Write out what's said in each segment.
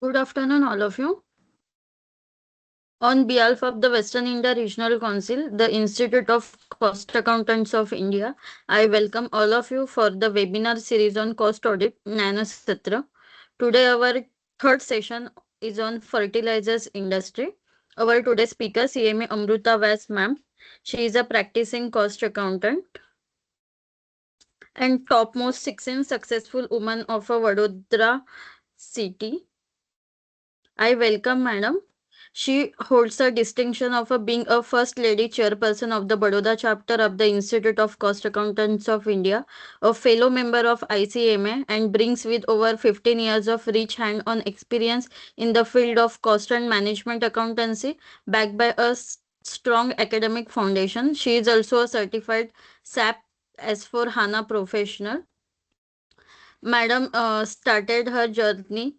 Good afternoon, all of you. On behalf of the Western India Regional Council, the Institute of Cost Accountants of India, I welcome all of you for the webinar series on cost audit, Nano Satra. Today, our third session is on fertilizers industry. Our today's speaker, CMA Amruta Vyas ma'am. She is a practicing cost accountant and topmost 16 successful woman of a Vadodara city. I welcome Madam. She holds the distinction of being a First Lady Chairperson of the Baroda chapter of the Institute of Cost Accountants of India, a fellow member of ICMA, and brings with over 15 years of rich hand-on experience in the field of cost and management accountancy, backed by a strong academic foundation. She is also a certified SAP S4 HANA professional. Madam started her journey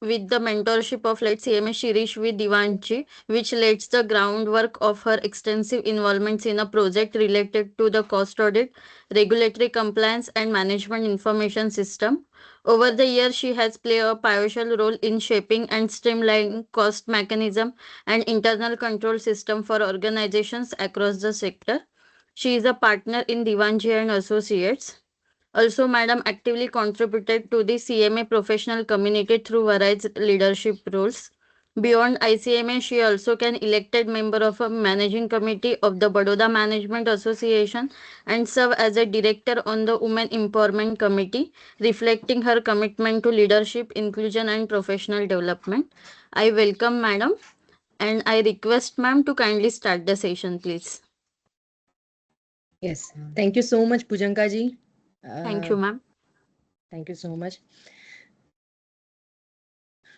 with the mentorship of late CMA Shirish V. Divanchi, which lays the groundwork of her extensive involvements in a project related to the cost audit, regulatory compliance, and management information system. Over the years, she has played a pivotal role in shaping and streamlining cost mechanism and internal control system for organizations across the sector. She is a partner in Divanchi and Associates. Also, Madam actively contributed to the CMA professional community through various leadership roles. Beyond ICMA, she also an elected member of a managing committee of the Baroda Management Association and serve as a director on the Women Empowerment Committee, reflecting her commitment to leadership, inclusion, and professional development. I welcome Madam and I request Ma'am to kindly start the session, please. Yes, thank you so much, Pujanka ji. Thank you, Ma'am. Thank you so much.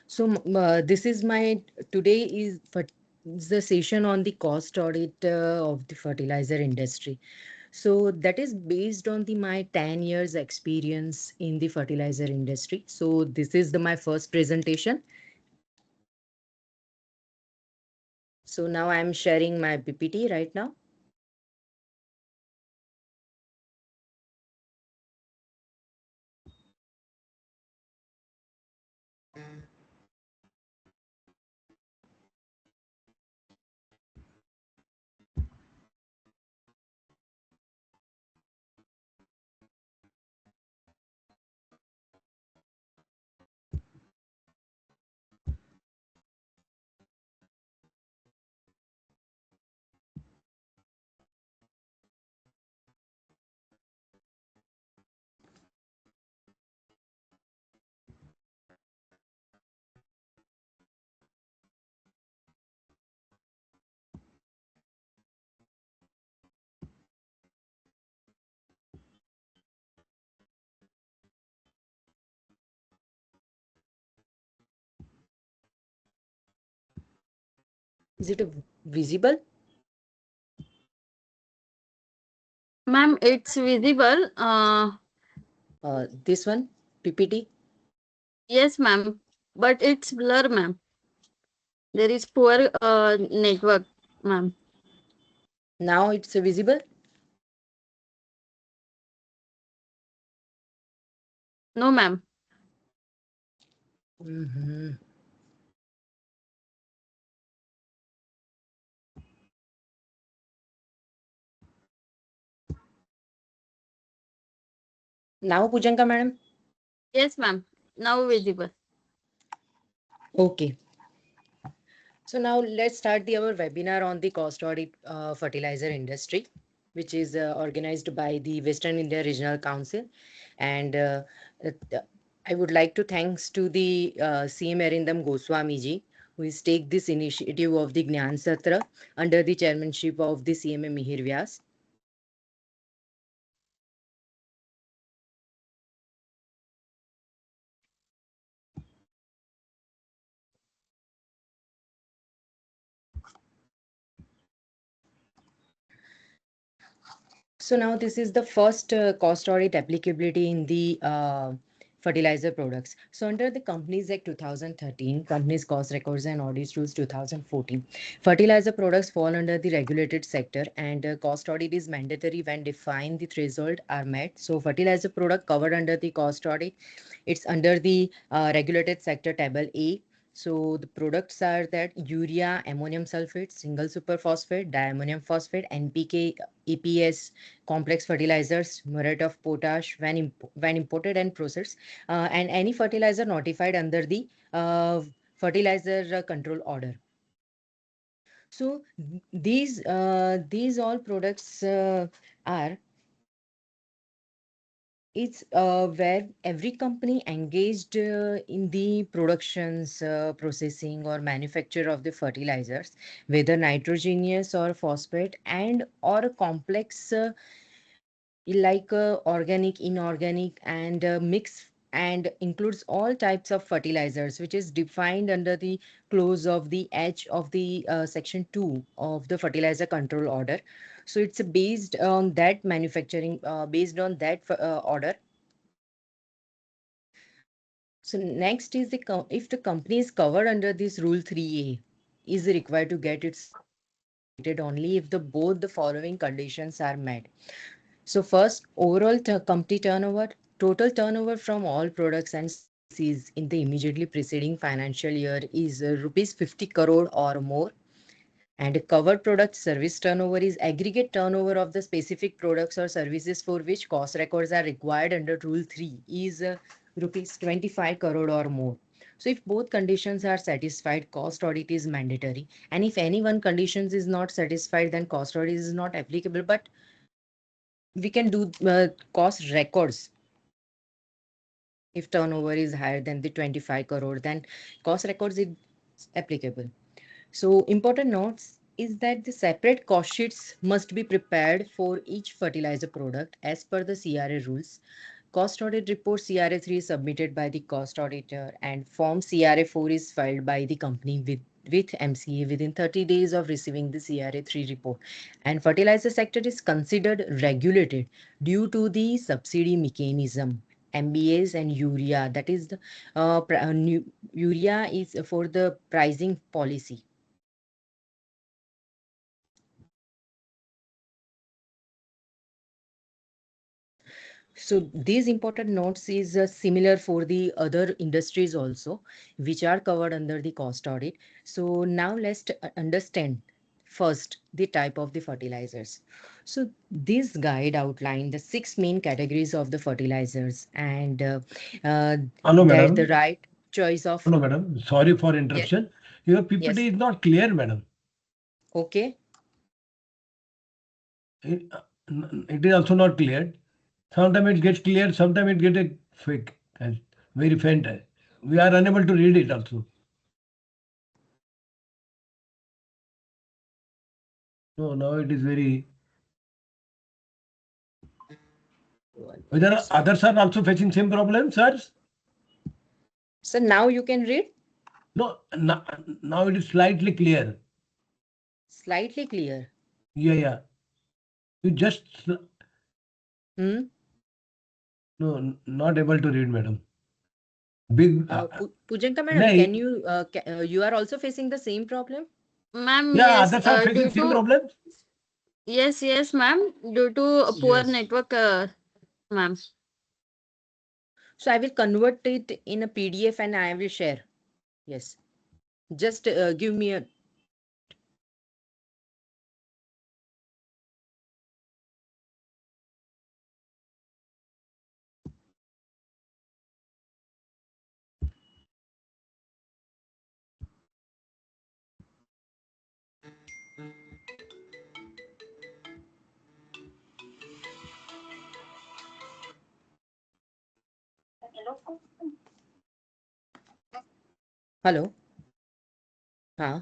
So this is my today is the session on the cost audit of the fertilizer industry. So that is based on my 10 years experience in the fertilizer industry. So this is my first presentation. So now I'm sharing my PPT right now. Is it visible? Ma'am, it's visible. This one, PPT. Yes, ma'am. But it's blur, ma'am. There is poor network, ma'am. Now it's visible. No, ma'am. Mhm. Now, Pujanka madam. Yes, ma'am. Now visible. Okay. So now let's start our webinar on the cost audit fertilizer industry, which is organized by the Western India Regional Council. And I would like to thanks to the CM Arindam Goswami ji, who is take this initiative of the Gnan Satra under the chairmanship of the CMA Mihir Vyas. So now this is the first cost audit applicability in the fertilizer products. So under the Companies Act 2013, Companies Cost Records and Audits Rules 2014, fertilizer products fall under the regulated sector and cost audit is mandatory when defined the threshold are met. So fertilizer product covered under the cost audit, it's under the regulated sector table A. So the products are that urea, ammonium sulfate, single superphosphate, diammonium phosphate, NPK, EPS, complex fertilizers, muriate of potash when imported and processed, and any fertilizer notified under the fertilizer control order. So these all products are it's where every company engaged in the productions, processing or manufacture of the fertilizers, whether nitrogenous or phosphate and or complex like organic, inorganic and mix and includes all types of fertilizers, which is defined under the clause of the H of the section 2 of the fertilizer control order. So it's based on that manufacturing, based on that order. So next is if the company is covered under this rule 3A, is required to get its certificated only if the both the following conditions are met. So first, overall company turnover, total turnover from all products and services in the immediately preceding financial year is rupees 50 crore or more. And covered product service turnover is aggregate turnover of the specific products or services for which cost records are required under Rule 3 is rupees 25 crore or more. So if both conditions are satisfied, cost audit is mandatory. And if any one conditions is not satisfied, then cost audit is not applicable. But we can do cost records. If turnover is higher than the 25 crore, then cost records is applicable. So important notes is that the separate cost sheets must be prepared for each fertilizer product as per the CRA rules. Cost audit report CRA 3 is submitted by the cost auditor and form CRA 4 is filed by the company with MCA within 30 days of receiving the CRA 3 report. And fertilizer sector is considered regulated due to the subsidy mechanism. MBAs and urea, that is the urea is for the pricing policy. So these important notes is similar for the other industries also, which are covered under the cost audit. So now let's understand first the type of the fertilizers. So this guide outlined the 6 main categories of the fertilizers and Hello, that the madam. right choice of. Hello, madam. Sorry for Yes, interruption. Your yes, PPT is not clear, madam. okay. It is also not clear. Sometimes it gets clear, sometimes it gets a fake, very faint. We are unable to read it also. So now it is very. Whether So, others are also facing same problem, sirs? so now you can read No, now it is slightly clear. slightly clear. Yeah, yeah. You just Hmm? no, not able to read, madam. Big. Pujanka madam, No, can you you are also facing the same problem? Ma'am, yeah, yes, others are facing due same to problem. yes, ma'am, due to a poor Yes. network, ma'am. So I will convert it in a PDF and I will share. Yes. Just give me a hello. Huh?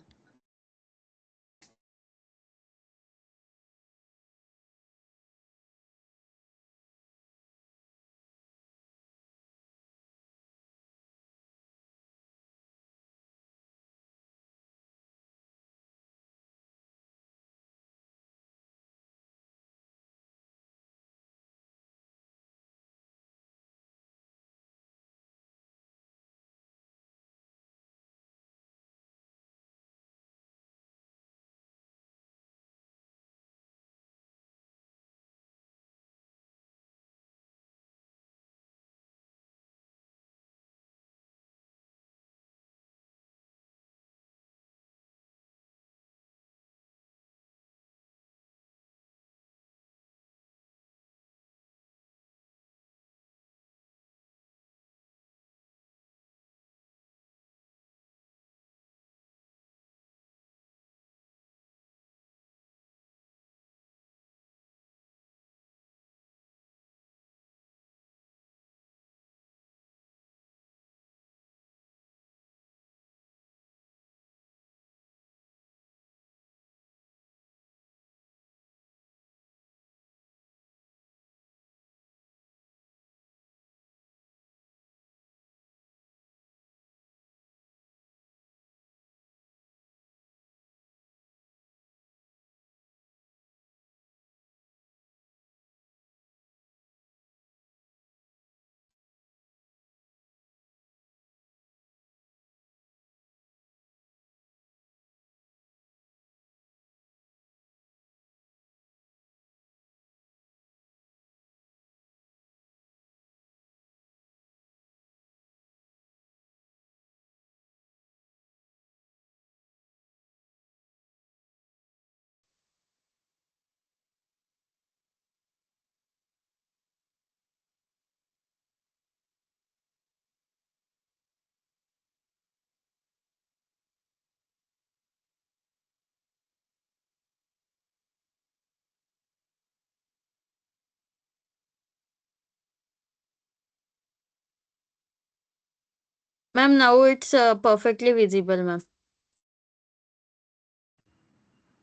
Ma'am, now it's perfectly visible, ma'am.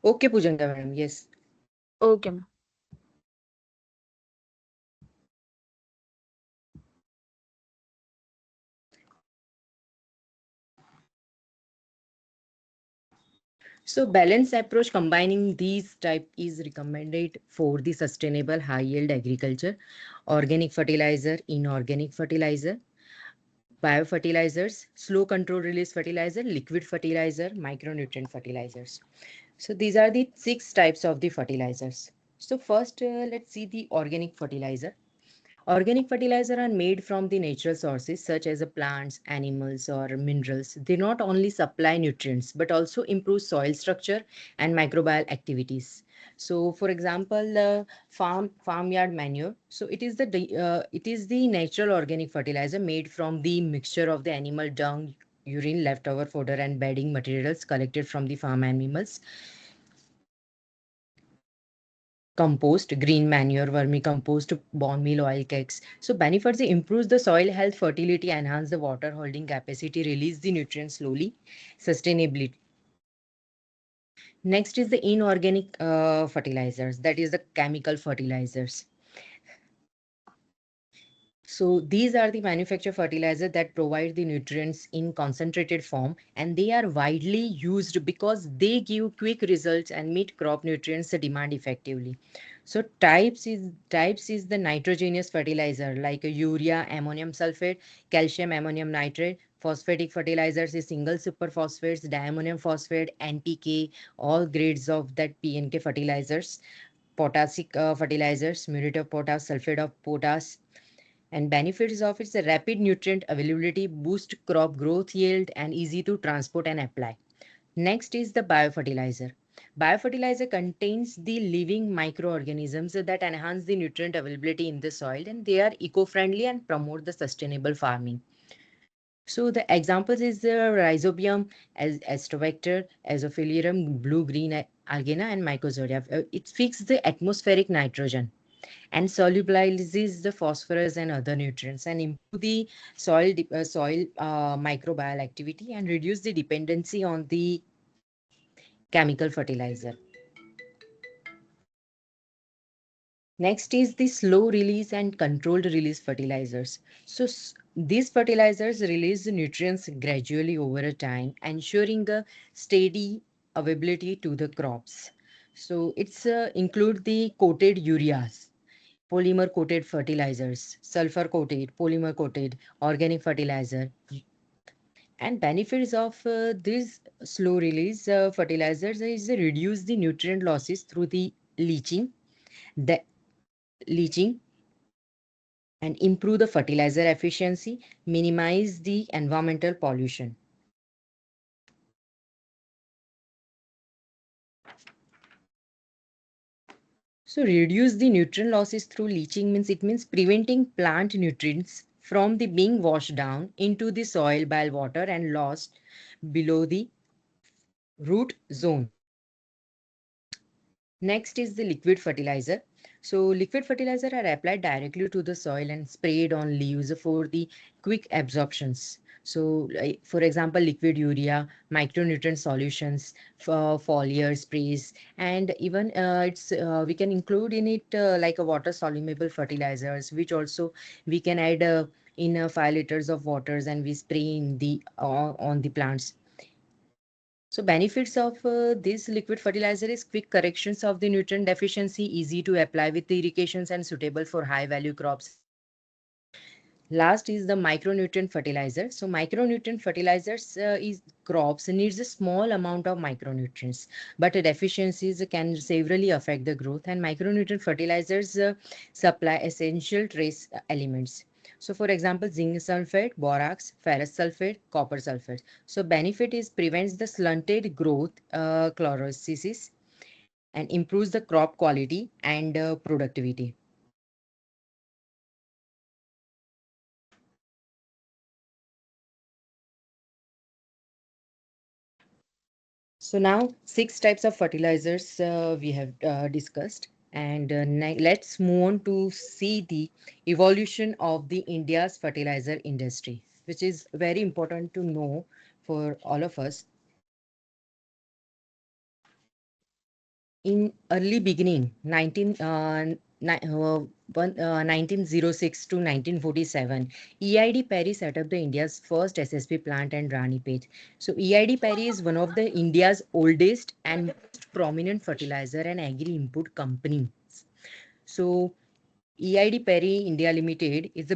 Okay, Poojanka madam. Yes. Okay, ma'am. So balanced approach combining these type is recommended for the sustainable high yield agriculture, organic fertilizer, inorganic fertilizer, biofertilizers, slow control release fertilizer, liquid fertilizer, micronutrient fertilizers. So these are the 6 types of the fertilizers. So first, let's see the organic fertilizer. Organic fertilizer are made from the natural sources such as plants, animals, or minerals. They not only supply nutrients but also improve soil structure and microbial activities. So, for example, farmyard manure. So it is the natural organic fertilizer made from the mixture of the animal dung, urine, leftover fodder, and bedding materials collected from the farm animals. Compost, green manure, vermicompost, bone meal, oil cakes. So benefits improves the soil health, fertility, enhance the water holding capacity, release the nutrients slowly, sustainability. Next is the inorganic fertilizers, that is the chemical fertilizers. So these are the manufactured fertilizer that provide the nutrients in concentrated form, and they are widely used because they give quick results and meet crop nutrients demand effectively. So types is the nitrogenous fertilizer like urea, ammonium sulfate, calcium ammonium nitrate. Phosphatic fertilizers is single superphosphates, diammonium phosphate, NPK, all grades of that PNK fertilizers. Potassic fertilizers, muret of potash, sulfate of potash, and benefits of its rapid nutrient availability, boost crop growth yield, and easy to transport and apply. Next is the biofertilizer. Biofertilizer contains the living microorganisms that enhance the nutrient availability in the soil, and they are eco-friendly and promote the sustainable farming. So the examples is the rhizobium, as Astrovector, Azophilarium, blue-green algena, and Mycozoria. It fixes the atmospheric nitrogen and solubilizes the phosphorus and other nutrients and improve the soil microbial activity and reduce the dependency on the chemical fertilizer. Next is the slow release and controlled release fertilizers. So these fertilizers release the nutrients gradually over a time, ensuring a steady availability to the crops. So it's include the coated ureas, polymer coated fertilizers, sulfur coated, polymer coated, organic fertilizer. And benefits of these slow release fertilizers is reduce the nutrient losses through the leaching, and improve the fertilizer efficiency, minimize the environmental pollution. So reduce the nutrient losses through leaching means preventing plant nutrients from the being washed down into the soil by water and lost below the root zone. Next is the liquid fertilizer. So liquid fertilizer are applied directly to the soil and sprayed on leaves for the quick absorptions. So for example, liquid urea, micronutrient solutions, for foliar sprays, and even we can include in it like a water soluble fertilizers, which also we can add in 5 liters of waters and we spray in the on the plants. So benefits of this liquid fertilizer is quick corrections of the nutrient deficiency, easy to apply with the irrigations and suitable for high value crops. Last is the micronutrient fertilizer. So micronutrient fertilizers is crops needs a small amount of micronutrients, but deficiencies can severely affect the growth. And micronutrient fertilizers supply essential trace elements. So for example, zinc sulfate, borax, ferrous sulfate, copper sulfate. So benefit is prevents the slunted growth, chlorosis, and improves the crop quality and productivity. So now 6 types of fertilizers we have discussed, and let's move on to see the evolution of the India's fertilizer industry. which is very important to know for all of us. In early beginning, 1906 to 1947, EID Perry set up the India's first SSP plant at Ranipet. So EID Perry is one of the India's oldest and most prominent fertilizer and agri input companies. So EID Perry India Limited is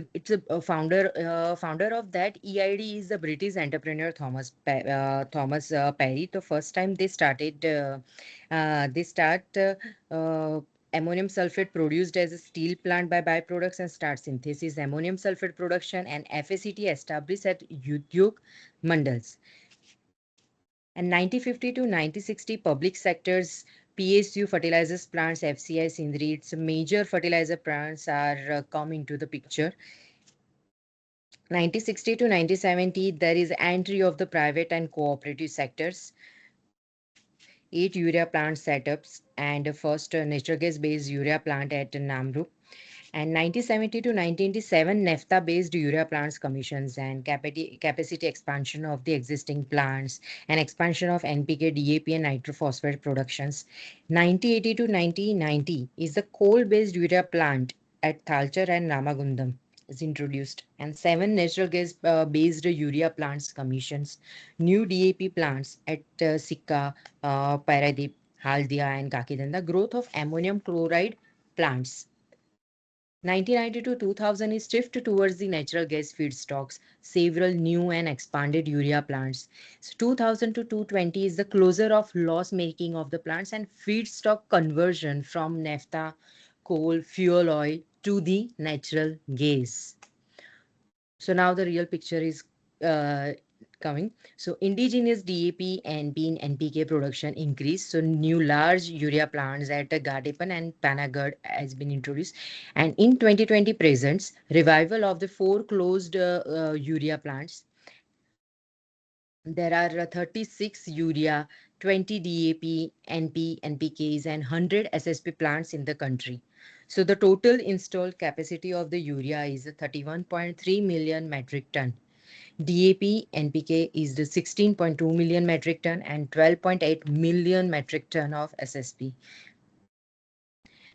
a founder of that. EID is the British entrepreneur Thomas Perry. The first time they start ammonium sulfate produced as a steel plant by byproducts and start synthesis ammonium sulfate production and FACT established at Udyog Mandals. And 1950 to 1960 public sectors PSU fertilizers plants, FCI Sindri, its major fertilizer plants are coming to the picture. 1960 to 1970, there is entry of the private and cooperative sectors. 8 urea plant setups and the first natural gas based urea plant at Namrup. And 1970 to 1987, naphtha-based urea plants commissions and capacity expansion of the existing plants and expansion of NPK, DAP and nitrophosphate productions. 1980 to 1990 is the coal-based urea plant at Thalchar and Ramagundam is introduced, and 7 natural gas based urea plants commissions. New DAP plants at Sikka, Paradip, Haldia and Kakidanda. Growth of ammonium chloride plants. 1990 to 2000 is shift towards the natural gas feedstocks, several new and expanded urea plants. So 2000 to 220 is the closure of loss making of the plants and feedstock conversion from naphtha, coal, fuel oil to the natural gas. So now the real picture is uh, coming. So indigenous DAP and NPK production increased. So new large urea plants at Gadepan and Panagarh has been introduced. And in 2020 presents revival of the 4 closed urea plants. There are 36 urea, 20 DAP, NPKs and 100 SSP plants in the country. So the total installed capacity of the urea is 31.3 million metric ton. DAP NPK is the 16.2 million metric ton and 12.8 million metric ton of SSP.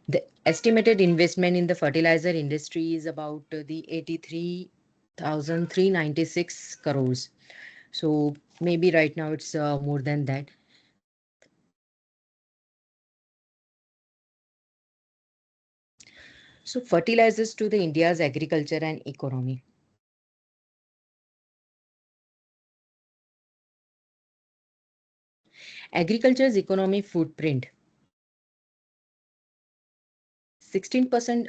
The estimated investment in the fertilizer industry is about the 83,396 crores. So maybe right now it's more than that. So fertilizers to the India's agriculture and economy. Agriculture's economic footprint. 16%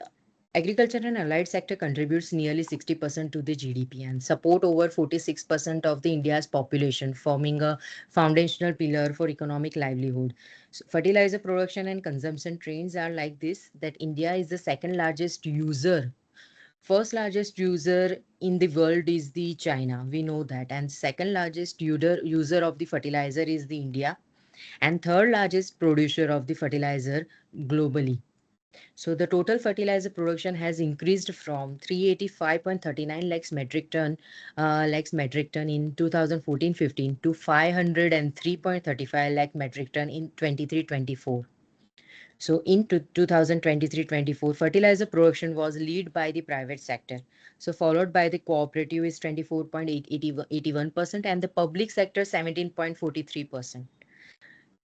agriculture and allied sector contributes nearly 60% to the GDP and support over 46% of the India's population, forming a foundational pillar for economic livelihood. So fertilizer production and consumption trends are like this, that India is the second largest user. First largest user in the world is the China, we know that, and second largest user of the fertilizer is the India, and third largest producer of the fertilizer globally. So the total fertilizer production has increased from 385.39 lakhs metric ton in 2014-15 to 503.35 lakh metric ton in 23-24. So in 2023-24, fertilizer production was led by the private sector. So followed by the cooperative is 24.81% and the public sector 17.43%.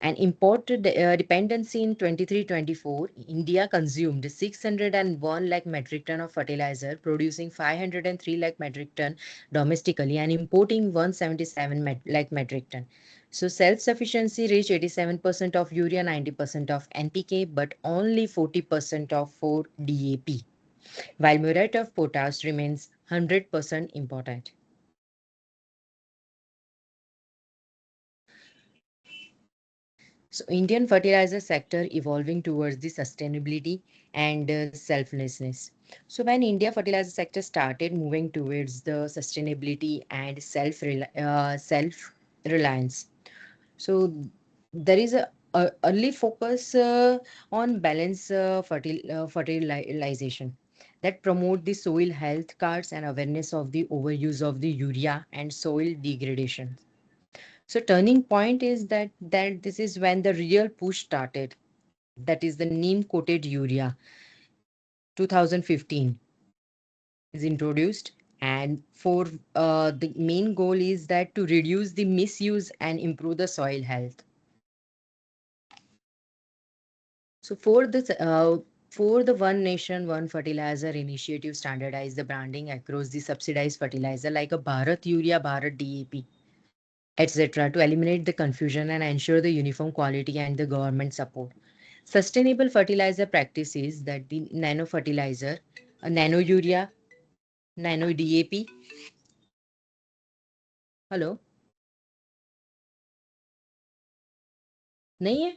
And import dependency in 23-24, India consumed 601 lakh metric ton of fertilizer, producing 503 lakh metric ton domestically and importing 177 lakh metric ton. So self-sufficiency reached 87% of urea, 90% of NPK, but only 40% of 4-DAP, while muriate of potash remains 100% important. So Indian fertilizer sector evolving towards the sustainability and selflessness. So when India fertilizer sector started moving towards the sustainability and self reliance, so there is a early focus on balance fertilization. that promote the soil health cards and awareness of the overuse of the urea and soil degradation. So turning point is that this is when the real push started. That is the neem coated urea 2015 is introduced, and for the main goal is that to reduce the misuse and improve the soil health. So for the One Nation One Fertilizer initiative standardize the branding across the subsidized fertilizer like a Bharat Urea, Bharat DAP, etc., to eliminate the confusion and ensure the uniform quality and the government support. Sustainable fertilizer practices that the nano fertilizer, nano urea, nano DAP. Hello, नहीं है?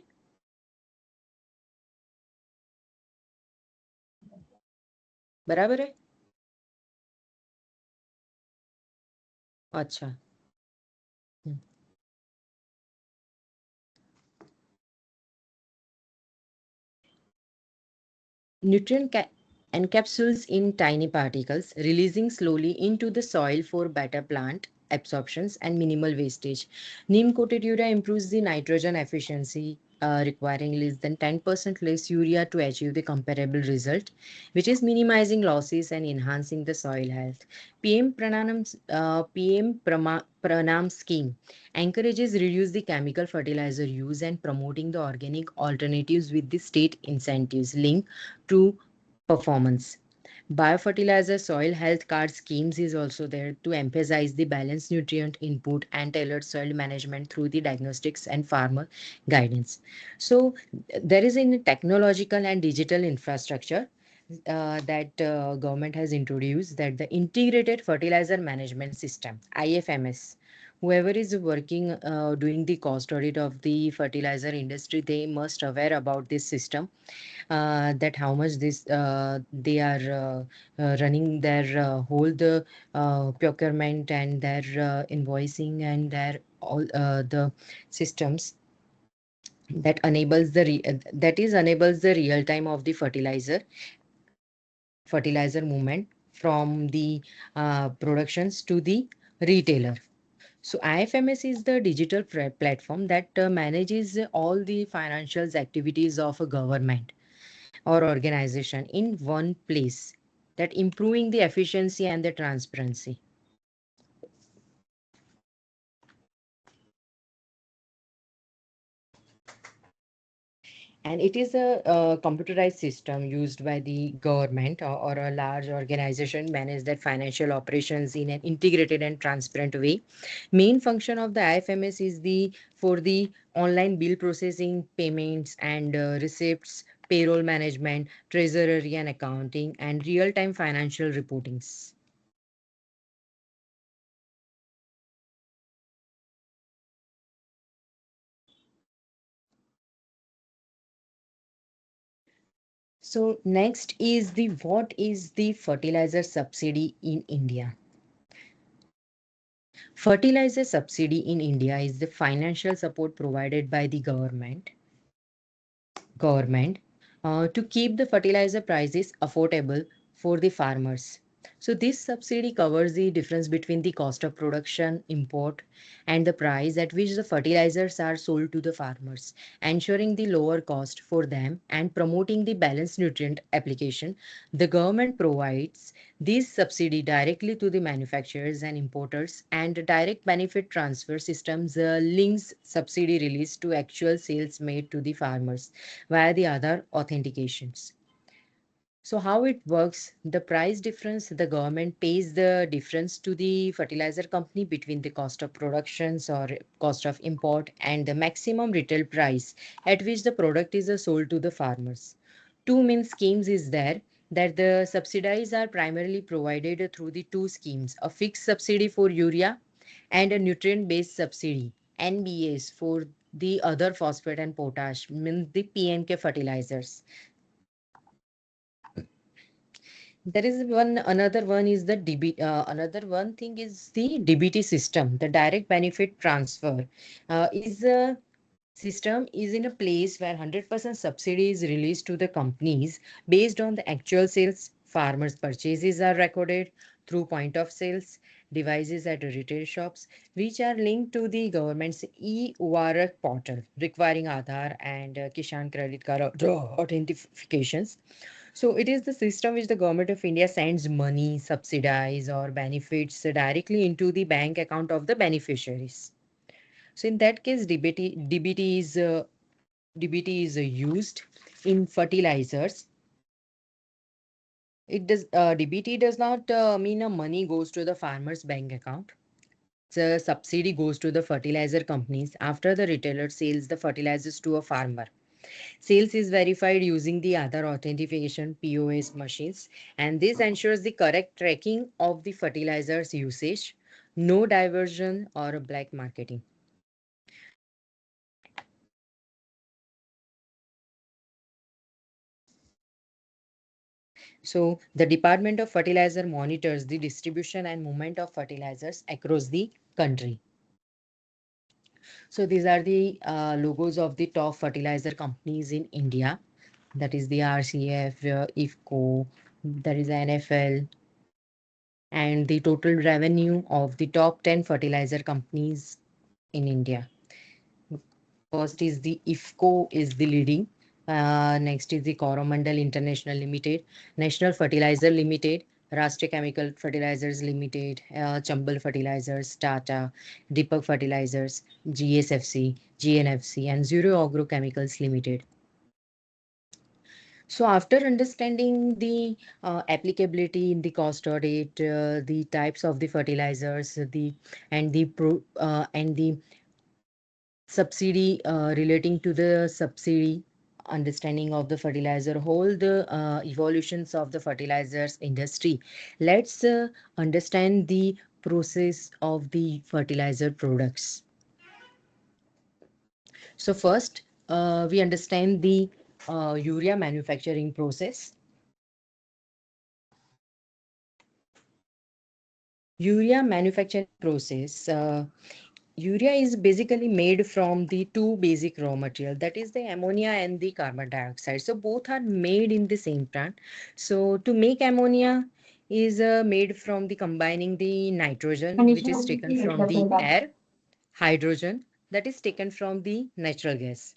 बराबर है? अच्छा. हम्म. Nutrient encapsulates in tiny particles, releasing slowly into the soil for better plant absorptions and minimal wastage. Neem coated urea improves the nitrogen efficiency, requiring less than 10% less urea to achieve the comparable result, which is minimizing losses and enhancing the soil health. PM Pranam scheme encourages reduce the chemical fertilizer use and promoting the organic alternatives with the state incentives linked to performance. Biofertilizer soil health card schemes is also there to emphasize the balanced nutrient input and tailored soil management through the diagnostics and farmer guidance. So there is a technological and digital infrastructure that government has introduced, that the integrated fertilizer management system IFMS. Whoever is working doing the cost audit of the fertilizer industry, they must aware about this system, that how much this they are running their whole the procurement and their invoicing and their all the systems that is enables the real time of the fertilizer movement from the productions to the retailer. So IFMS is the digital platform that manages all the financial activities of a government or organization in one place, that improving the efficiency and the transparency. And it is a computerized system used by the government or a large organization manage that financial operations in an integrated and transparent way. Main function of the IFMS is the for the online bill processing, payments and receipts, payroll management, treasury and accounting, and real-time financial reportings. So next is the what is the fertilizer subsidy in India? Fertilizer subsidy in India is the financial support provided by the government to keep the fertilizer prices affordable for the farmers. So this subsidy covers the difference between the cost of production, import, and the price at which the fertilizers are sold to the farmers, ensuring the lower cost for them and promoting the balanced nutrient application. The government provides this subsidy directly to the manufacturers and importers, and direct benefit transfer systems links subsidy release to actual sales made to the farmers via the other authentications. So how it works, the price difference, the government pays the difference to the fertilizer company between the cost of productions or cost of import and the maximum retail price at which the product is sold to the farmers. Two main schemes is there, that the subsidies are primarily provided through the two schemes, a fixed subsidy for urea and a nutrient based subsidy NBS for the other phosphate and potash, means the PNK fertilizers. There is another one is the another one thing is the DBT system, the direct benefit transfer. Is a system is in a place where 100% subsidy is released to the companies based on the actual sales Farmers' purchases are recorded through point of sales devices at retail shops, which are linked to the government's e-Warak portal, requiring Aadhaar and Kishan credit card authentications. So it is the system which the government of India sends money, subsidies, or benefits directly into the bank account of the beneficiaries. So in that case, DBT is used in fertilizers. DBT does not mean a money goes to the farmer's bank account. The subsidy goes to the fertilizer companies after the retailer sells the fertilizers to a farmer. Sales is verified using the other authentication POS machines, and this ensures the correct tracking of the fertilizers usage, no diversion or black marketing. So the Department of Fertilizer monitors the distribution and movement of fertilizers across the country. So these are the logos of the top fertilizer companies in India. That is the RCF, IFCO, that is NFL, and the total revenue of the top 10 fertilizer companies in India. First is the IFCO is the leading. Next is the Coromandel International Limited, National Fertilizer Limited, Rashtriya Chemical Fertilizers Limited, Chambal Fertilizers, Tata, Deepak Fertilizers, GSFC, GNFC, and Zero Agrochemicals Limited. So after understanding the applicability in the cost audit, the types of the fertilizers, and the subsidy relating to the subsidy, understanding of the fertilizer, whole the evolutions of the fertilizers industry, let's understand the process of the fertilizer products. So first, we understand the urea manufacturing process. Urea manufacturing process. Urea is basically made from the two basic raw material, that is the ammonia and the carbon dioxide. So both are made in the same plant. So to make ammonia is made from the combining the nitrogen, which is taken from the air, hydrogen that is taken from the natural gas.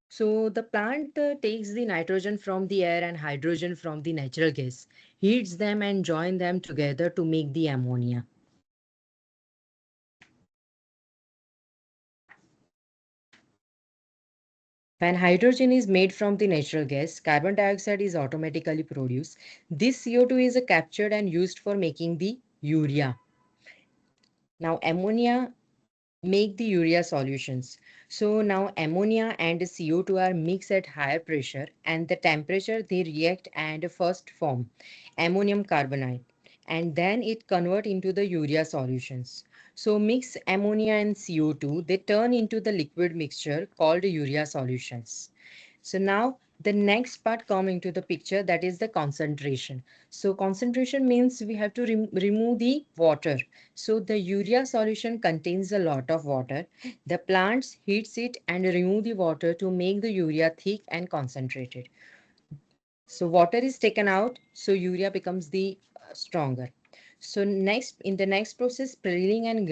So the plant takes the nitrogen from the air and hydrogen from the natural gas, heats them and join them together to make the ammonia. When hydrogen is made from the natural gas, carbon dioxide is automatically produced. This CO2 is captured and used for making the urea. Now ammonia make the urea solutions. So now ammonia and CO2 are mixed at higher pressure, and the temperature they react and first form ammonium carbonate, and then it convert into the urea solutions. So mix ammonia and CO2, they turn into the liquid mixture called urea solutions. So now the next part come into the picture, that is the concentration. So concentration means we have to remove the water. So the urea solution contains a lot of water. The plants heats it and remove the water to make the urea thick and concentrated. So water is taken out, so urea becomes the stronger. So next, in the next process, prilling and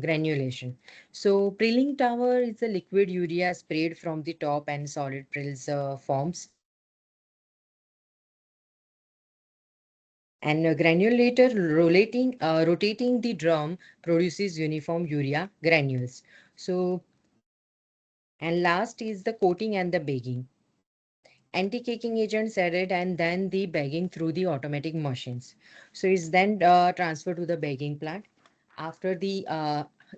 granulation. So prilling tower is a liquid urea sprayed from the top and solid prills forms. And a granulator rotating the drum produces uniform urea granules. So, and last is the coating and the bagging. Anti-caking agents added and then the bagging through the automatic machines. So it's then transferred to the bagging plant. After the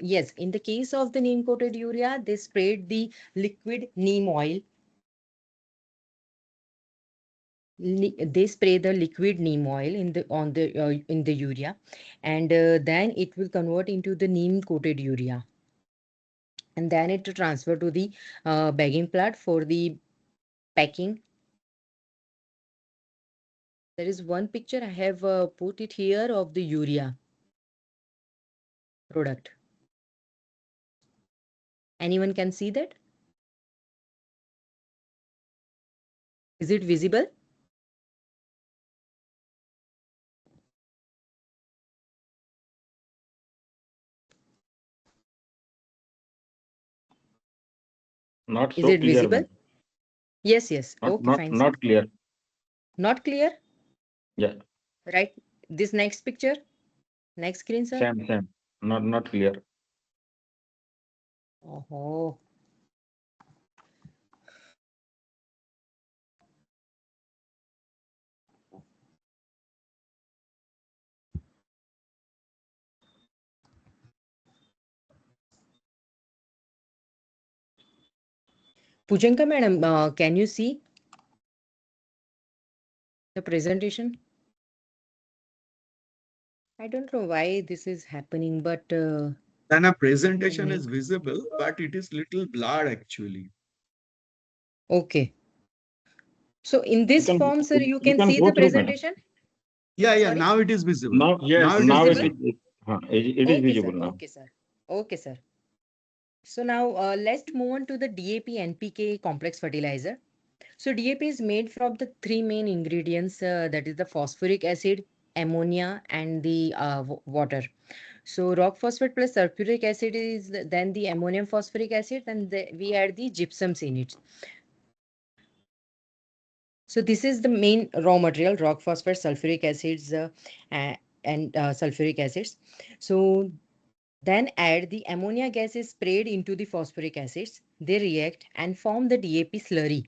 yes, in the case of the neem coated urea, they sprayed the liquid neem oil. They spray the liquid neem oil in the urea, and then it will convert into the neem coated urea, and then it will transfer to the bagging plant for the packing. There is one picture I have put it here of the urea product. Anyone can see that? Is it visible? Not Is so it clear, visible? ma'am. Yes, yes. Not Okay, not fine, sir. not clear. Not clear? Yeah, Right. This next picture, next screen, sir. same. Not clear. Oh, Pujanka madam, can you see the presentation? I don't know why this is happening, but Then a presentation me- is visible, but it is little blurred actually. okay. So in You this can form, sir, you you can can see go the through, madam. presentation? Yeah, yeah. Sorry, Now it is visible. Now Now Yes, it is now it visible? visible. is it is Okay, sir. visible now. Okay, sir. Okay, sir. So now let's move on to the DAP NPK complex fertilizer. So DAP is made from the three main ingredients, that is the phosphoric acid, ammonia, and the water. So rock phosphate plus sulfuric acid is then the ammonium phosphoric acid, and we add the gypsums in it. So this is the main raw material, rock phosphate, sulfuric acids, and sulfuric acids. So then add the ammonia gas is sprayed into the phosphoric acids. They react and form the DAP slurry.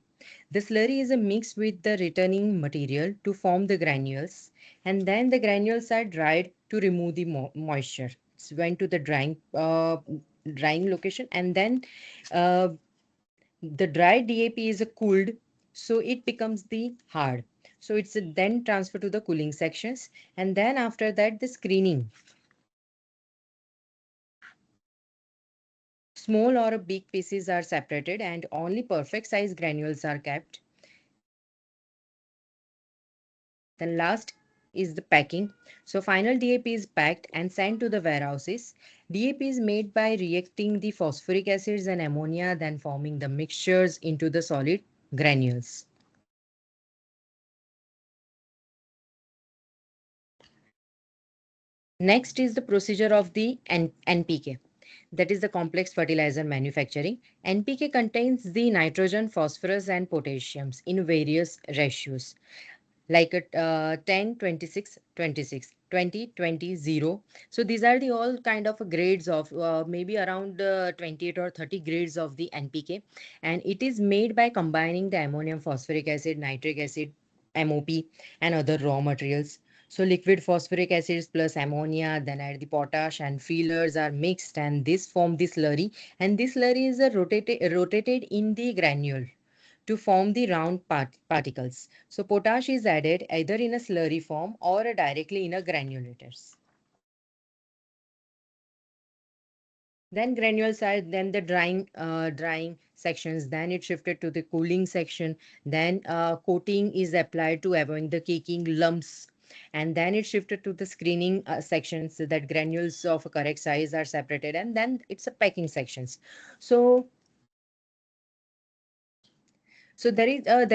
The slurry is a mix with the returning material to form the granules, and then the granules are dried to remove the moisture. It's went to the drying location, and then uh, the dry DAP is cooled, so it becomes the hard. So it's then transferred to the cooling sections, and then after that the screening. Small or big pieces are separated, and only perfect size granules are kept. Then last is the packing. So final DAP is packed and sent to the warehouses. DAP is made by reacting the phosphoric acids and ammonia, then forming the mixtures into the solid granules. Next is the procedure of the NPK. That is the complex fertilizer manufacturing. NPK contains the nitrogen, phosphorus, and potassiums in various ratios, like a 10, 26, 26, 20, 20, 0. So these are the all kind of grades of maybe around 28 or 30 grades of the NPK, and it is made by combining the ammonium phosphoric acid, nitric acid, MOP, and other raw materials. So liquid phosphoric acids plus ammonia, then add the potash and feelers are mixed, and this form the slurry, and this slurry is rotated in the granule to form the round particles. So potash is added either in a slurry form or directly in a granulators. Then granules are then the drying sections. Then it shifted to the cooling section. Then coating is applied to avoid the caking lumps. And then it shifted to the screening sections, so that granules of a correct size are separated. And then it's a packing sections. So So there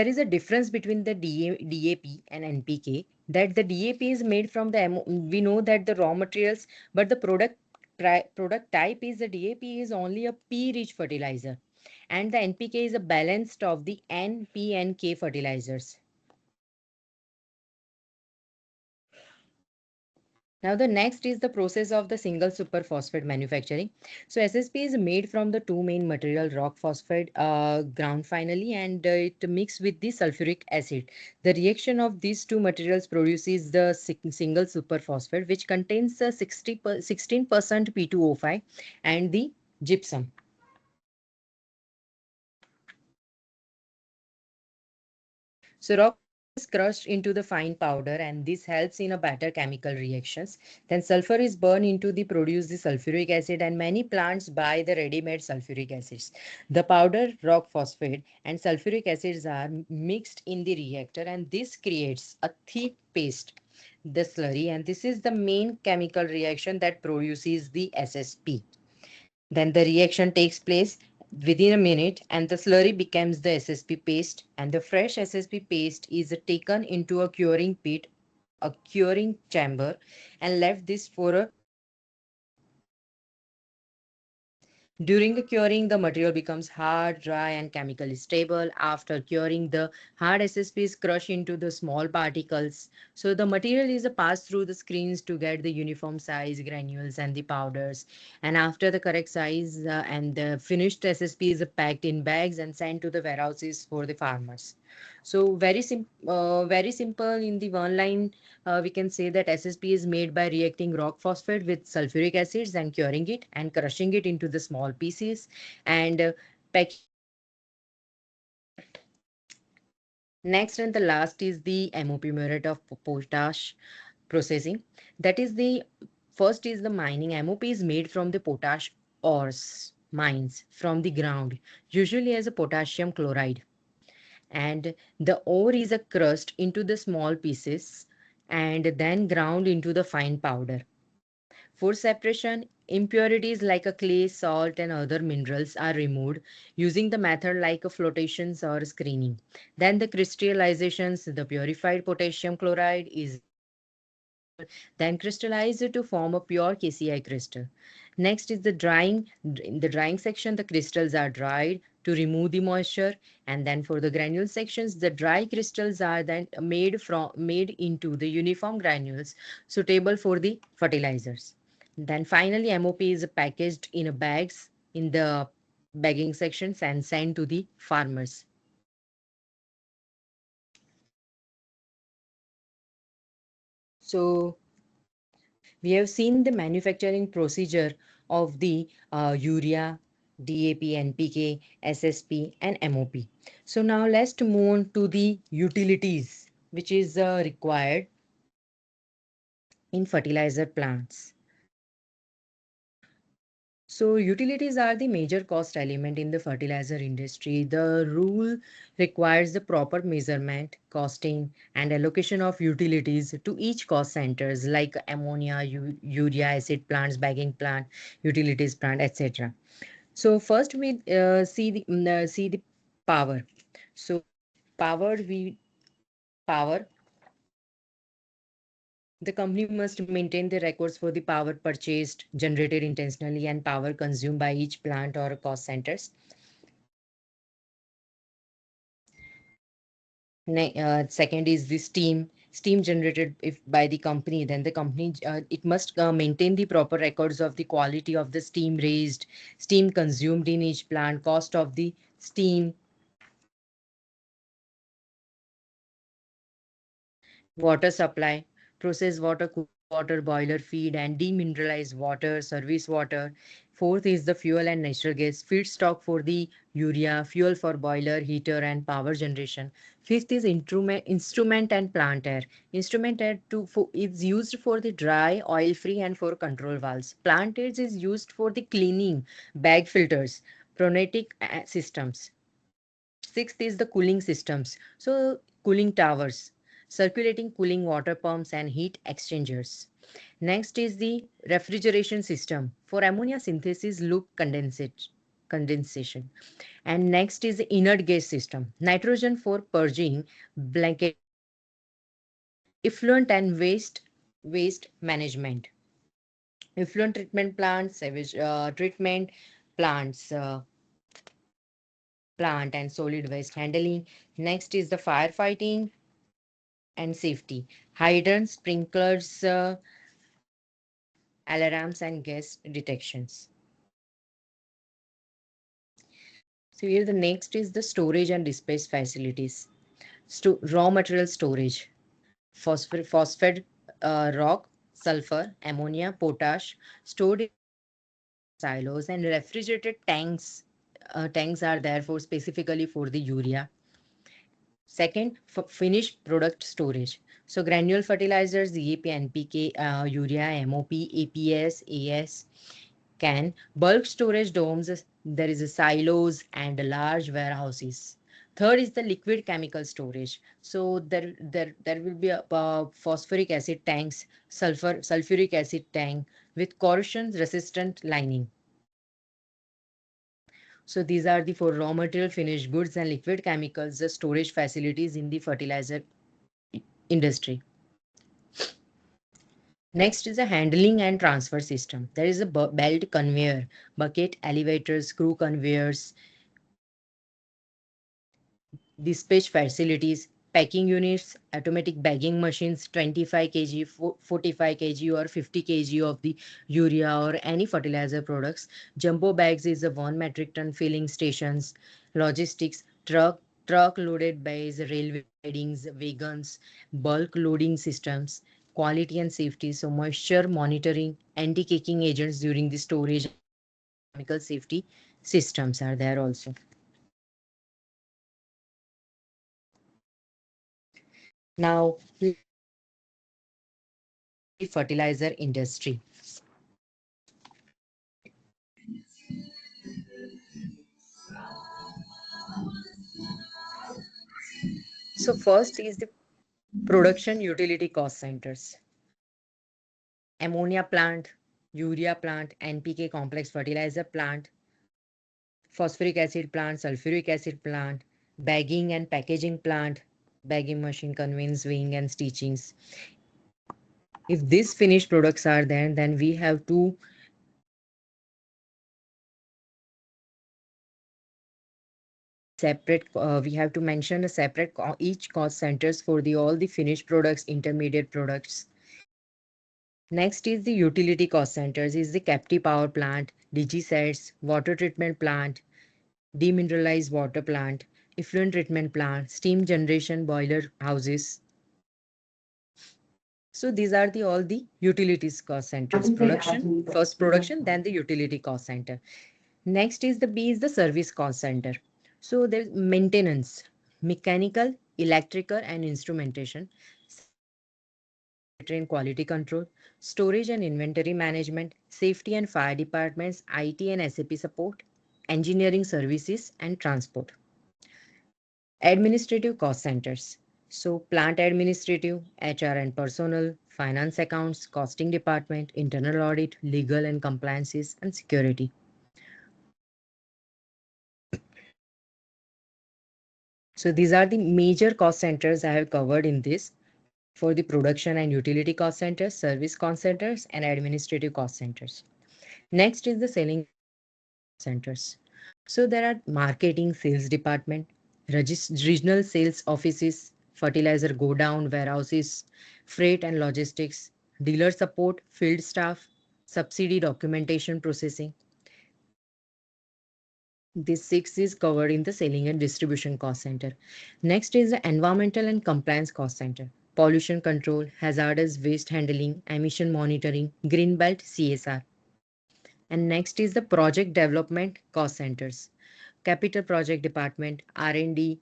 is a difference between the DAP and NPK, that the DAP is made from the we know that the raw materials, but the product type is the DAP is only a P-rich fertilizer, and the NPK is a balanced of the N, P, and K fertilizers. Now the next is the process of the single superphosphate manufacturing. So SSP is made from the two main material, rock phosphate ground finally, and it mixed with the sulfuric acid. The reaction of these two materials produces the single superphosphate, which contains 16% P2O5 and the gypsum. So rock is crushed into the fine powder, and this helps in a better chemical reactions. Then sulfur is burned into the produce the sulfuric acid, and many plants buy the ready-made sulfuric acids. The powder, rock phosphate, and sulfuric acids are mixed in the reactor, and this creates a thick paste, the slurry, and this is the main chemical reaction that produces the SSP. Then the reaction takes place within a minute, and the slurry becomes the SSP paste, and the fresh SSP paste is taken into a curing pit, a curing chamber, and left this for a During the curing, the material becomes hard, dry, and chemically stable. After curing, the hard SSP is crushed into the small particles. So the material is passed through the screens to get the uniform size granules and the powders. And after the correct size and the finished SSP is packed in bags and sent to the warehouses for the farmers. So very simple in the one line. We can say that SSP is made by reacting rock phosphate with sulfuric acids and curing it and crushing it into the small pieces and packing. Next and the last is the MOP, muriate of potash processing. That is the first is the mining. MOP is made from the potash ores mines from the ground, usually as a potassium chloride. And the ore is a crushed into the small pieces and then ground into the fine powder. For separation, impurities like a clay, salt, and other minerals are removed using the method like a flotations or screening. Then the crystallizations, the purified potassium chloride is then crystallized to form a pure KCI crystal. Next is the drying. In the drying section, the crystals are dried to remove the moisture, and then for the granule sections, the dry crystals are then made into the uniform granules suitable for the fertilizers. Then finally, MOP is packaged in bags in the bagging sections and sent to the farmers. So we have seen the manufacturing procedure of the urea, DAP, NPK, SSP, and MOP. So now let's move on to the utilities which is required in fertilizer plants. So utilities are the major cost element in the fertilizer industry. The rule requires the proper measurement, costing, and allocation of utilities to each cost centers like ammonia, urea, acid plants, bagging plant, utilities plant, etc. So first we see the power. So power we power the company must maintain the records for the power purchased, generated intentionally, and power consumed by each plant or cost centers. Second is the steam generated if by the company, then the company it must maintain the proper records of the quality of the steam raised, steam consumed in each plant, cost of the steam, water supply, processed water, cool water, boiler feed, and demineralized water, service water. Fourth is the fuel and natural gas, feedstock for the urea, fuel for boiler, heater, and power generation. Fifth is instrument and plant air. Instrument air is used for the dry, oil-free, and for control valves. Plant air is used for the cleaning, bag filters, pneumatic systems. Sixth is the cooling systems. So cooling towers, circulating cooling water pumps and heat exchangers. Next is the refrigeration system for ammonia synthesis loop condensation. And next is the inert gas system, nitrogen for purging, blanket, effluent and waste management. Effluent treatment plants, sewage treatment plants, plant and solid waste handling. Next is the firefighting and safety, hydrants, sprinklers, alarms, and gas detections. So here the next is the storage and dispatch facilities. Raw material storage, phosphate, rock, sulfur, ammonia, potash, stored in silos and refrigerated tanks. Tanks are therefore specifically for the urea. Second, finished product storage. So granule fertilizers, DAP, NPK, urea, MOP, APS, AS, can bulk storage domes. There is a silos and large warehouses. Third is the liquid chemical storage. So there will be a phosphoric acid tanks, sulfuric acid tank with corrosion resistant lining. So these are the for raw material, finished goods, and liquid chemicals, the storage facilities in the fertilizer industry. Next is the handling and transfer system. There is a belt conveyor, bucket elevators, screw conveyors, dispatch facilities, packing units, automatic bagging machines, 25 kg, 45 kg or 50 kg of the urea or any fertilizer products. Jumbo bags is a 1 metric ton filling stations, logistics, truck loaded bays, railway sidings, wagons, bulk loading systems, quality and safety, so moisture monitoring, anti-caking agents during the storage, chemical safety systems are there also. Now, fertilizer industry. So first is the production utility cost centers. Ammonia plant, urea plant, NPK complex fertilizer plant, phosphoric acid plant, sulfuric acid plant, bagging and packaging plant, bagging machine, conveyance, weighing and stitchings. If these finished products are there, then we have to mention a separate each cost centers for the all the finished products, intermediate products. Next is the utility cost centers is the captive power plant, DG sets, water treatment plant, demineralized water plant, effluent treatment plant, steam generation boiler houses. So these are the all the utilities cost centers. Production, first production, then the utility cost center. Next is the B is the service cost center. So there's maintenance, mechanical, electrical and instrumentation, and quality control, storage and inventory management, safety and fire departments, IT and SAP support, engineering services and transport. Administrative cost centers. So plant administrative, HR and personnel, finance accounts, costing department, internal audit, legal and compliances and security. So these are the major cost centers I have covered in this for the production and utility cost centers, service cost centers and administrative cost centers. Next is the selling centers. So there are marketing, sales department, regional sales offices, fertilizer go down, warehouses, freight and logistics, dealer support, field staff, subsidy documentation processing. This 6 is covered in the selling and distribution cost center. Next is the environmental and compliance cost center. Pollution control, hazardous waste handling, emission monitoring, green belt, CSR. And next is the project development cost centers. Capital project department, R&D,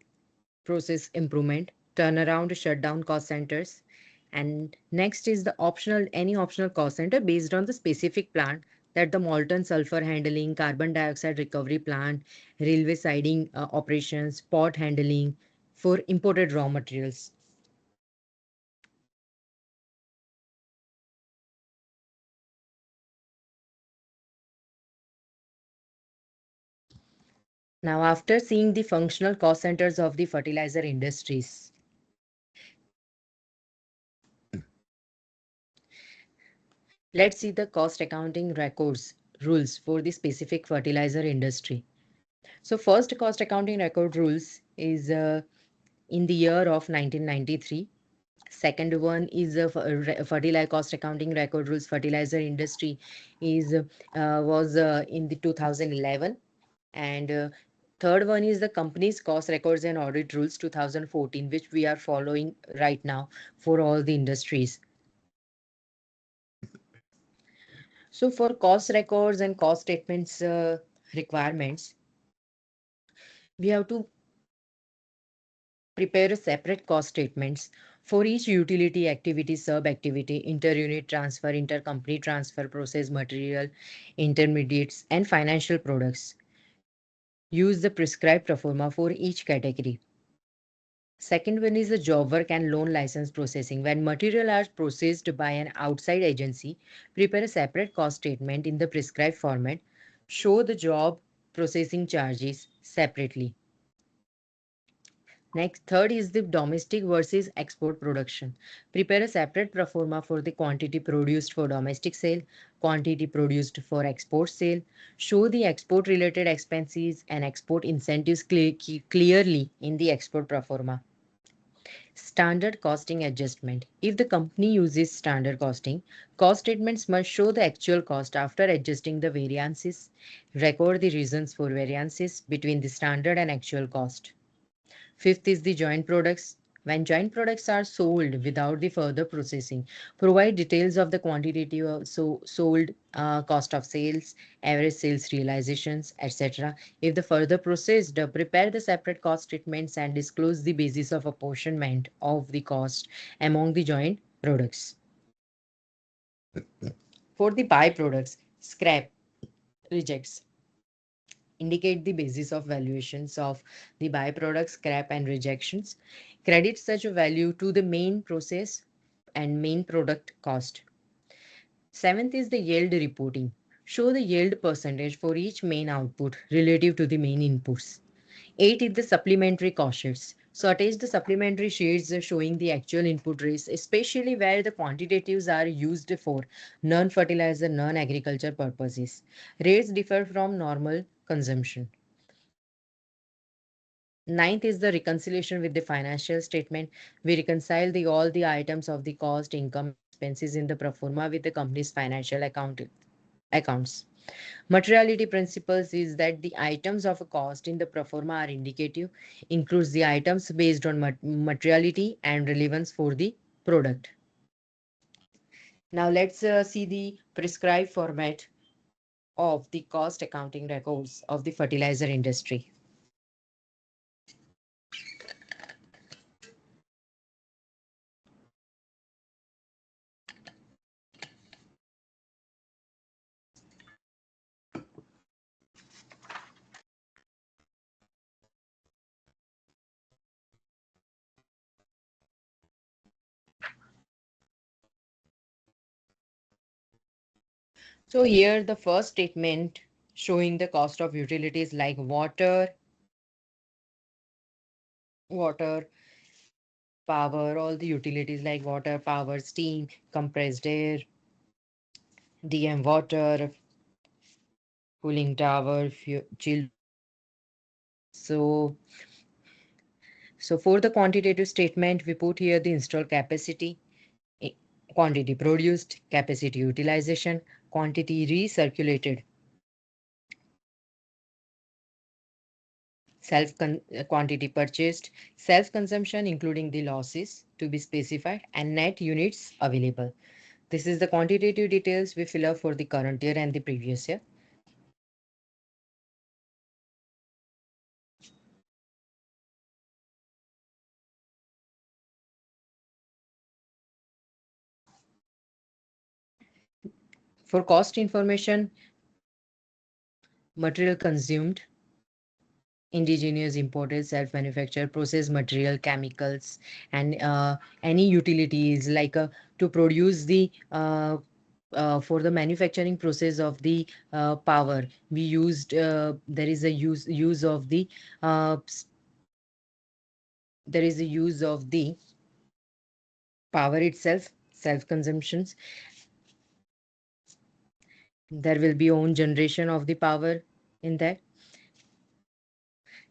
process improvement, turnaround, shutdown cost centers. And next is the any optional cost center based on the specific plant, that the molten sulfur handling, carbon dioxide recovery plant, railway siding operations, port handling for imported raw materials. Now, after seeing the functional cost centers of the fertilizer industries, let's see the cost accounting records rules for the specific fertilizer industry. So first cost accounting record rules is in the year of 1993. Second one is fertilizer cost accounting record rules fertilizer industry is was in the 2011, and third one is the company's cost records and audit rules 2014, which we are following right now for all the industries. So for cost records and cost statements requirements, we have to prepare a separate cost statements for each utility activity, sub-activity, inter-unit transfer, intercompany transfer, process material, intermediates, and financial products. Use the prescribed pro forma for each category. Second one is the job work and loan license processing. When material are processed by an outside agency, prepare a separate cost statement in the prescribed format. Show the job processing charges separately. Next, third is the domestic versus export production. Prepare a separate pro forma for the quantity produced for domestic sale, quantity produced for export sale. Show the export related expenses and export incentives clearly in the export pro forma. Standard costing adjustment. If the company uses standard costing, cost statements must show the actual cost after adjusting the variances. Record the reasons for variances between the standard and actual cost. Fifth is the joint products. When joint products are sold without the further processing, provide details of the quantitative sold, cost of sales, average sales realizations, etc. If the further processed, prepare the separate cost statements and disclose the basis of apportionment of the cost among the joint products. For the byproducts, scrap, rejects, indicate the basis of valuations of the byproducts, scrap, and rejections. Credit such a value to the main process and main product cost. Seventh is the yield reporting. Show the yield percentage for each main output relative to the main inputs. 8 is the supplementary cost sheets. So attach the supplementary sheets showing the actual input rates, especially where the quantitatives are used for non-fertilizer, non-agriculture purposes. Rates differ from normal consumption. Ninth is the reconciliation with the financial statement. We reconcile all the items of the cost, income, expenses in the pro forma with the company's financial accounts. Materiality principles is that the items of a cost in the pro forma are indicative, includes the items based on materiality and relevance for the product. Now let's see the prescribed format of the cost accounting records of the fertilizer industry. So here the first statement showing the cost of utilities like water, power, all the utilities like water, power, steam, compressed air, DM water, cooling tower, chill. So, so for the quantitative statement, we put here the installed capacity, i- quantity produced, capacity utilization, quantity recirculated, quantity purchased, self consumption including the losses to be specified, and net units available. This is the quantitative details we fill up for the current year and the previous year. For cost information, material consumed, indigenous, imported, self-manufactured, processed material, chemicals, and any utilities like to produce the for the manufacturing process of the power. We used there is a use of the uh, there is a use of the power itself, self-consumptions. There will be own generation of the power in that.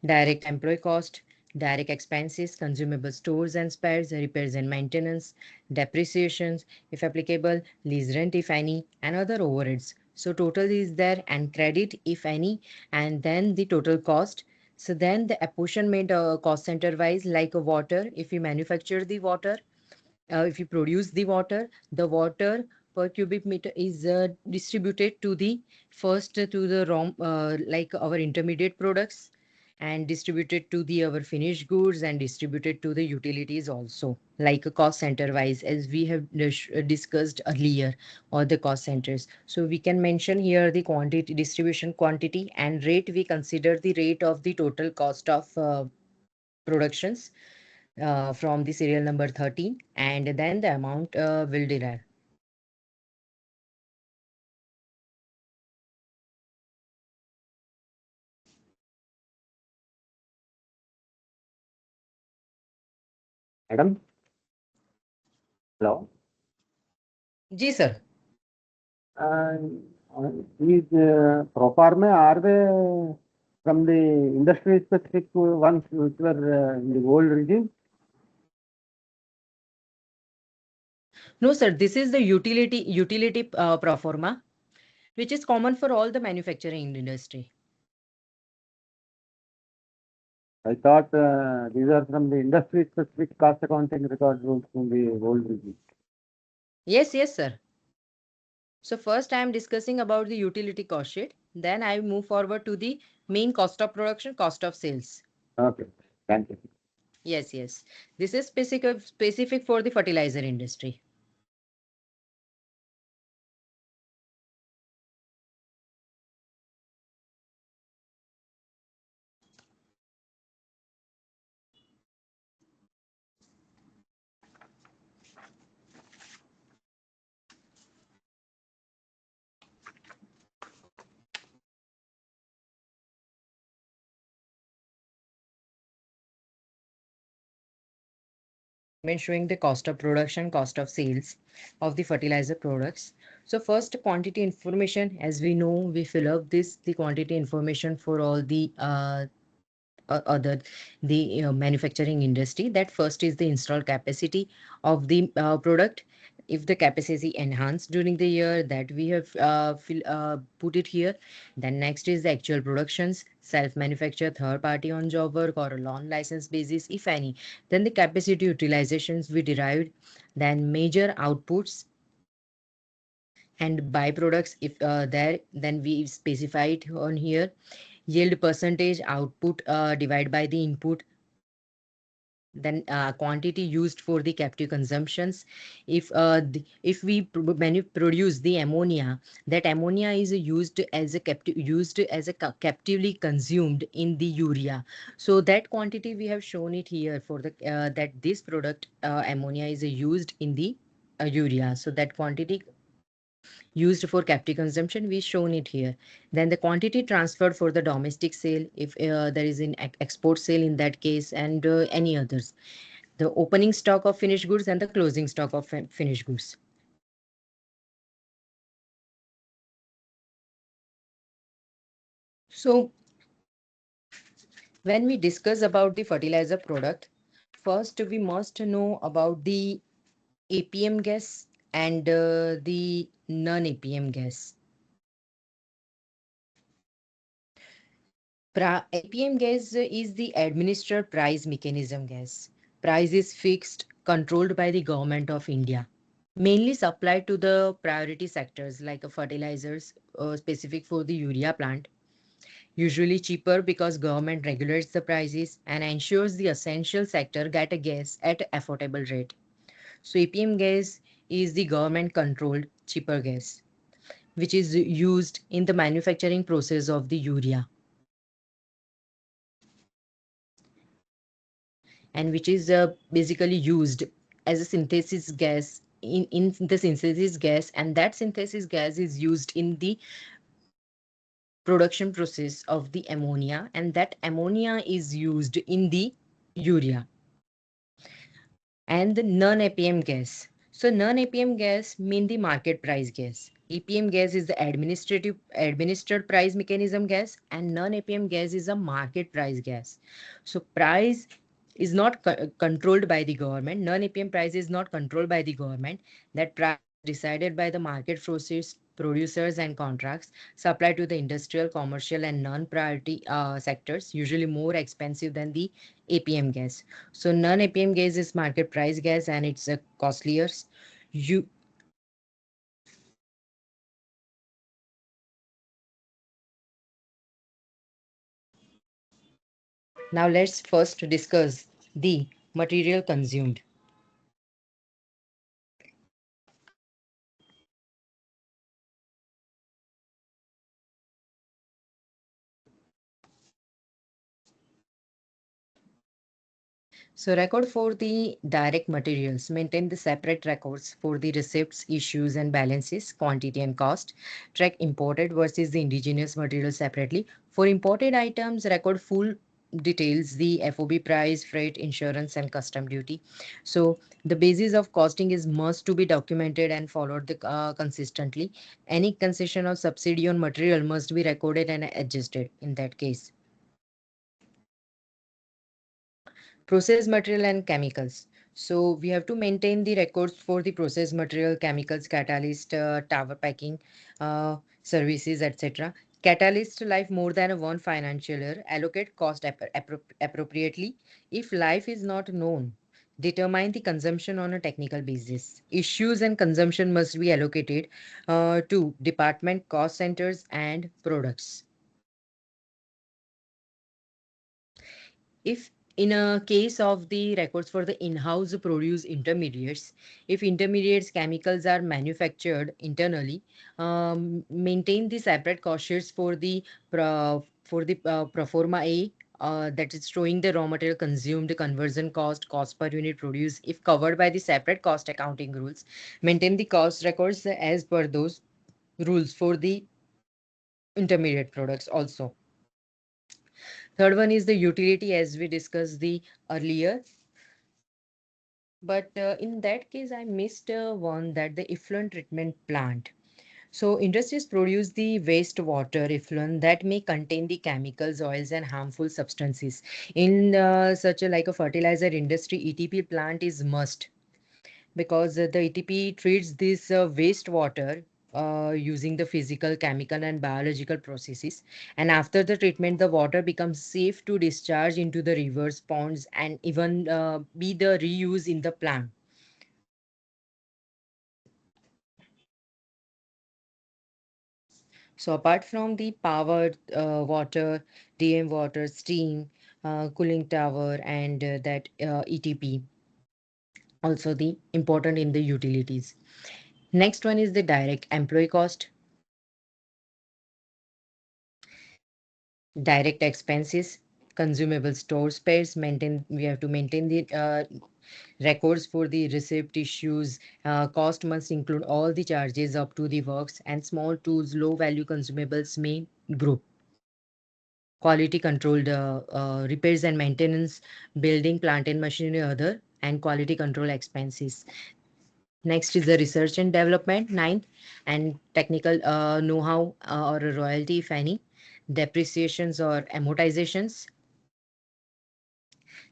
Direct employee cost, direct expenses, consumable stores and spares, repairs and maintenance, depreciations, if applicable, lease rent if any, and other overheads. So total is there and credit if any, and then the total cost. So then the apportionment cost center wise, like a water, if you manufacture the water, if you produce the water per cubic meter is distributed to the first to the raw like our intermediate products, and distributed to the our finished goods, and distributed to the utilities also, like a cost center wise as we have discussed earlier, or the cost centers. So we can mention here the quantity distribution, quantity and rate. We consider the rate of the total cost of productions from the serial number 13, and then the amount will derive. Madam? Hello? Ji, sir. These pro forma, are they from the industry specific ones which were in the old regime? No, sir. This is the utility pro forma, which is common for all the manufacturing industry. I thought these are from the industry specific cost accounting record rules from the old regime. Yes, yes, sir. So first I am discussing about the utility cost sheet. Then I move forward to the main cost of production, cost of sales. Okay, thank you. Yes, yes. This is specific for the fertilizer industry. Showing the cost of production, cost of sales of the fertilizer products. So first quantity information, as we know, we fill up the quantity information for all the other the manufacturing industry. That first is the installed capacity of the product. If the capacity enhanced during the year, that we have put it here. Then next is the actual productions, self manufacture, third party on job work or a loan license basis, if any. Then the capacity utilizations we derived. Then major outputs and byproducts, if there, then we specify it on here. Yield percentage, output divided by the input. Then quantity used for the captive consumptions. If we produce the ammonia, that ammonia is used as a captively consumed in the urea. So that quantity we have shown it here for the that this product ammonia is used in the urea. So that quantity used for captive consumption, we shown it here. Then the quantity transferred for the domestic sale, if there is an export sale in that case, and any others. The opening stock of finished goods and the closing stock of finished goods. So when we discuss about the fertilizer product, first we must know about the APM gas and the non-APM gas. APM gas is the administered price mechanism gas. Price is fixed, controlled by the government of India. Mainly supplied to the priority sectors like fertilizers, specific for the urea plant. Usually cheaper because government regulates the prices and ensures the essential sector get a gas at affordable rate. So APM gas is the government controlled cheaper gas, which is used in the manufacturing process of the urea, and which is basically used as a synthesis gas in the synthesis gas, and that synthesis gas is used in the production process of the ammonia, and that ammonia is used in the urea. And the non-APM gas. So non-APM gas mean the market price gas. APM gas is the administered price mechanism gas, and non-APM gas is a market price gas. So price is not controlled by the government. Non-APM price is not controlled by the government. That price decided by the market forces, producers and contracts supplied to the industrial, commercial and non-priority sectors, usually more expensive than the APM gas. So non-APM gas is market price gas and it's costlier. You Now let's first discuss the material consumed. So record for the direct materials. Maintain the separate records for the receipts, issues and balances, quantity and cost. Track imported versus the indigenous material separately. For imported items, record full details the FOB price, freight, insurance, and custom duty. So the basis of costing is must to be documented and followed consistently. Any concession or subsidy on material must be recorded and adjusted in that case. Process material and chemicals. So we have to maintain the records for the process material, chemicals, catalyst, tower packing, services, etc. Catalyst life more than one financial year. Allocate cost appropriately. If life is not known, determine the consumption on a technical basis. Issues and consumption must be allocated to department cost centers and products. If in a case of the records for the in-house produced intermediates, if intermediates chemicals are manufactured internally, maintain the separate cost sheets for the pro forma A, that is showing the raw material consumed, conversion cost, cost per unit produced. If covered by the separate cost accounting rules, maintain the cost records as per those rules for the intermediate products also. Third one is the utility, as we discussed the earlier. But in that case, I missed one, that the effluent treatment plant. So industries produce the wastewater effluent that may contain the chemicals, oils, and harmful substances. In such a like a fertilizer industry, ETP plant is must, because the ETP treats this wastewater using the physical, chemical, and biological processes. And after the treatment, the water becomes safe to discharge into the rivers, ponds, and even be the reuse in the plant. So apart from the power, water, DM water, steam, cooling tower, and that ETP, also the important in the utilities. Next one is the direct employee cost, direct expenses, consumable store spares. Maintain, we have to maintain the records for the receipt issues. Cost must include all the charges up to the works, and small tools, low value consumables may group. Quality controlled repairs and maintenance, building, plant and machinery, other, and quality control expenses. Next is the research and development, ninth, and technical know-how or a royalty, if any, depreciations or amortizations.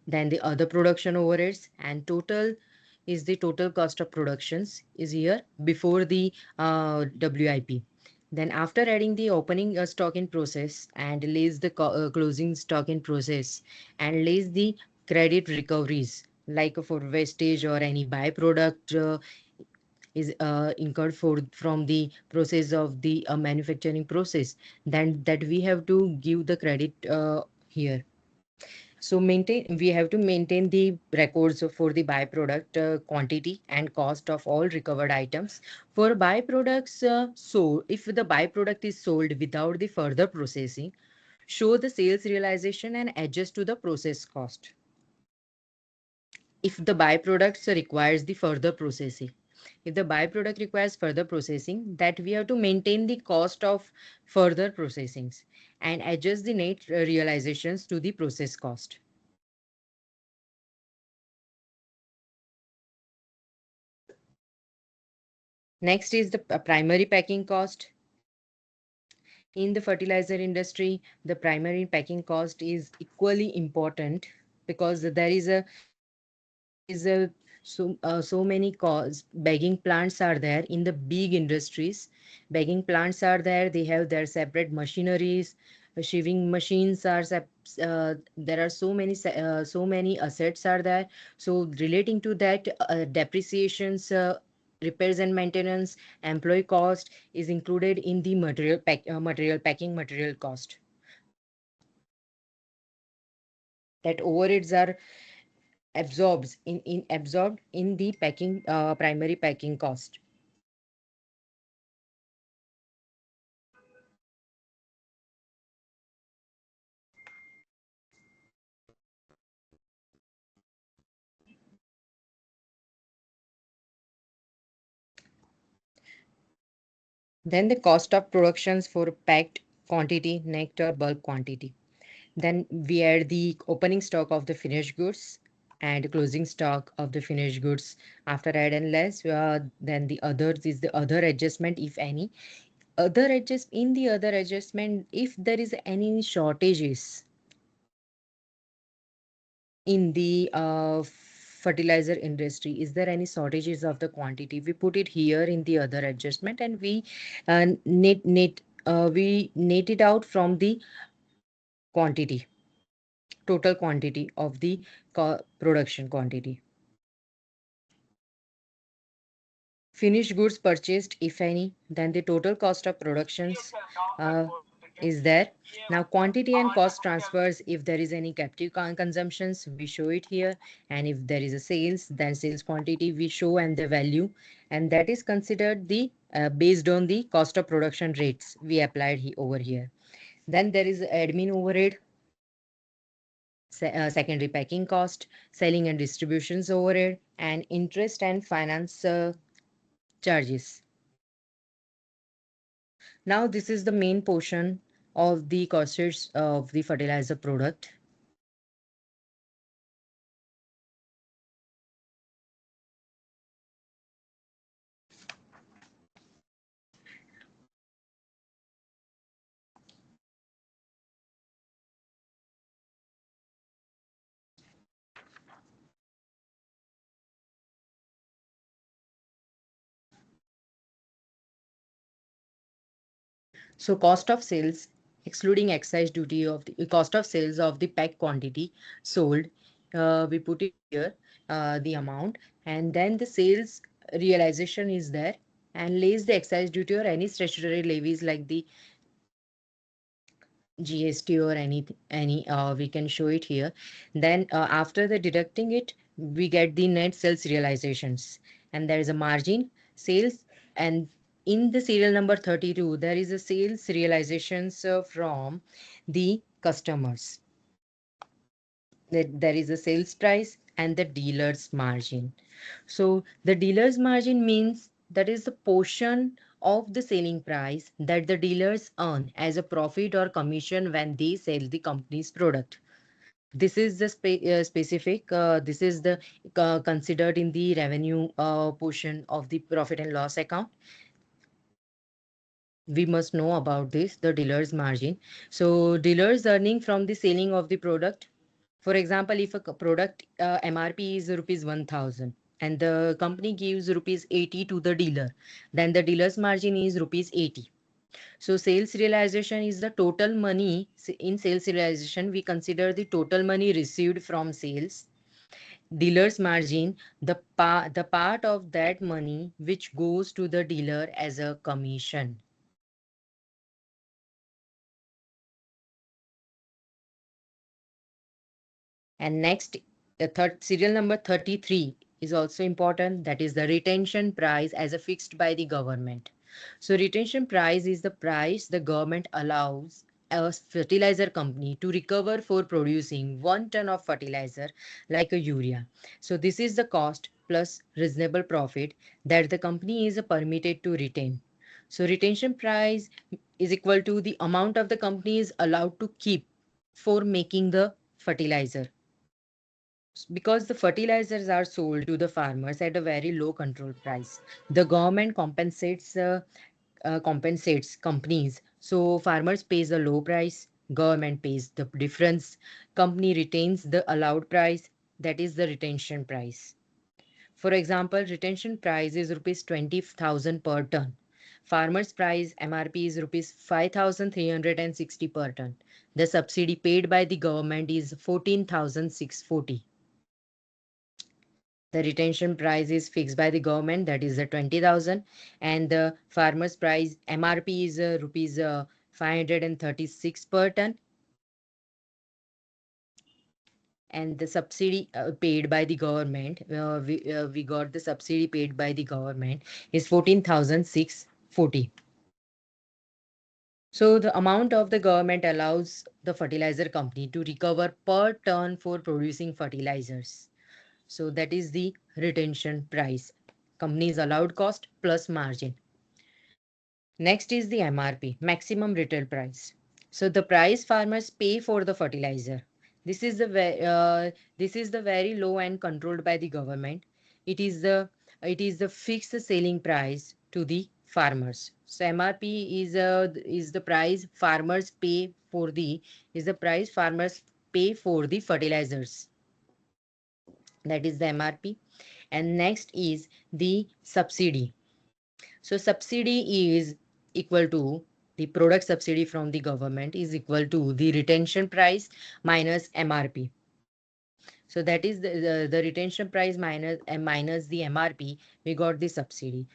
Then the other production overheads, and total is the total cost of productions is here before the WIP. Then after adding the opening stock in process and lays the closing stock in process and lays the credit recoveries, like for wastage or any byproduct is incurred from the process of the manufacturing process, then that we have to give the credit here. So we have to maintain the records for the byproduct quantity and cost of all recovered items. For byproducts, so if the byproduct is sold without the further processing, show the sales realization and adjust to the process cost. If the byproducts requires the further processing, if the byproduct requires further processing, that we have to maintain the cost of further processings and adjust the net realizations to the process cost. Next is the primary packing cost. In the fertilizer industry, the primary packing cost is equally important, because there is a so many costs. Bagging plants are there in the big industries. Bagging plants are there. They have their separate machineries. Sieving machines are there are so many assets are there. So relating to that, depreciations, repairs and maintenance, employee cost is included in the material packing material cost. That overheads are absorbed in the packing primary packing cost. Then the cost of productions for packed quantity, net or bulk quantity. Then we add the opening stock of the finished goods and closing stock of the finished goods after add and less. Then the others is the other adjustment, if any. In the other adjustment, if there is any shortages in the fertilizer industry, is there any shortages of the quantity, we put it here in the other adjustment, and we net it out from the quantity, total quantity of the production quantity. Finished goods purchased, if any, then the total cost of productions uh, is there. Now quantity and cost transfers, if there is any captive consumptions, we show it here. And if there is a sales, then sales quantity we show and the value. And that is considered the based on the cost of production rates we applied over here. Then there is admin overhead, secondary packing cost, selling and distributions overhead, and interest and finance charges. Now this is the main portion of the costs of the fertilizer product. So cost of sales, excluding excise duty of the cost of sales of the pack quantity sold, we put it here, the amount, and then the sales realization is there, and lays the excise duty or any statutory levies like the GST or any we can show it here. Then after the deducting it, we get the net sales realizations, and there is a margin sales. And in the serial number 32, there is a sales realizations from the customers. There is a sales price and the dealer's margin. So the dealer's margin means that is the portion of the selling price that the dealers earn as a profit or commission when they sell the company's product. This is the specific, this is the considered in the revenue portion of the profit and loss account. We must know about this, the dealer's margin. So dealers earning from the selling of the product. For example, if a product MRP is rupees 1000 and the company gives rupees 80 to the dealer, then the dealer's margin is rupees 80. So sales realization is the total money. In sales realization, we consider the total money received from sales. Dealer's margin, the part of that money which goes to the dealer as a commission. And next, the third serial number 33 is also important. That is the retention price as a fixed by the government. So retention price is the price the government allows a fertilizer company to recover for producing 1 ton of fertilizer like a urea. So this is the cost plus reasonable profit that the company is permitted to retain. So retention price is equal to the amount of the company is allowed to keep for making the fertilizer, because the fertilizers are sold to the farmers at a very low control price. The government compensates companies. So farmers pays a low price, government pays the difference, company retains the allowed price, that is the retention price. For example, retention price is rupees 20,000 per ton. Farmers price MRP is rupees 5,360 per ton. The subsidy paid by the government is 14,640. The retention price is fixed by the government, that is the 20,000, and the farmer's price MRP is rupees 536 per ton, and the subsidy paid by the government, we got the subsidy paid by the government is 14,640. So the amount of the government allows the fertilizer company to recover per ton for producing fertilizers. So that is the retention price, company's allowed cost plus margin. Next is the MRP, maximum retail price. So the price farmers pay for the fertilizer. This is the this is the very low and controlled by the government. It is the fixed selling price to the farmers. So MRP is the price farmers pay for the is the price farmers pay for the fertilizers. That is the MRP. And next is the subsidy. So subsidy is equal to the product subsidy from the government is equal to the retention price minus MRP. So that is the retention price minus the MRP, we got the subsidy.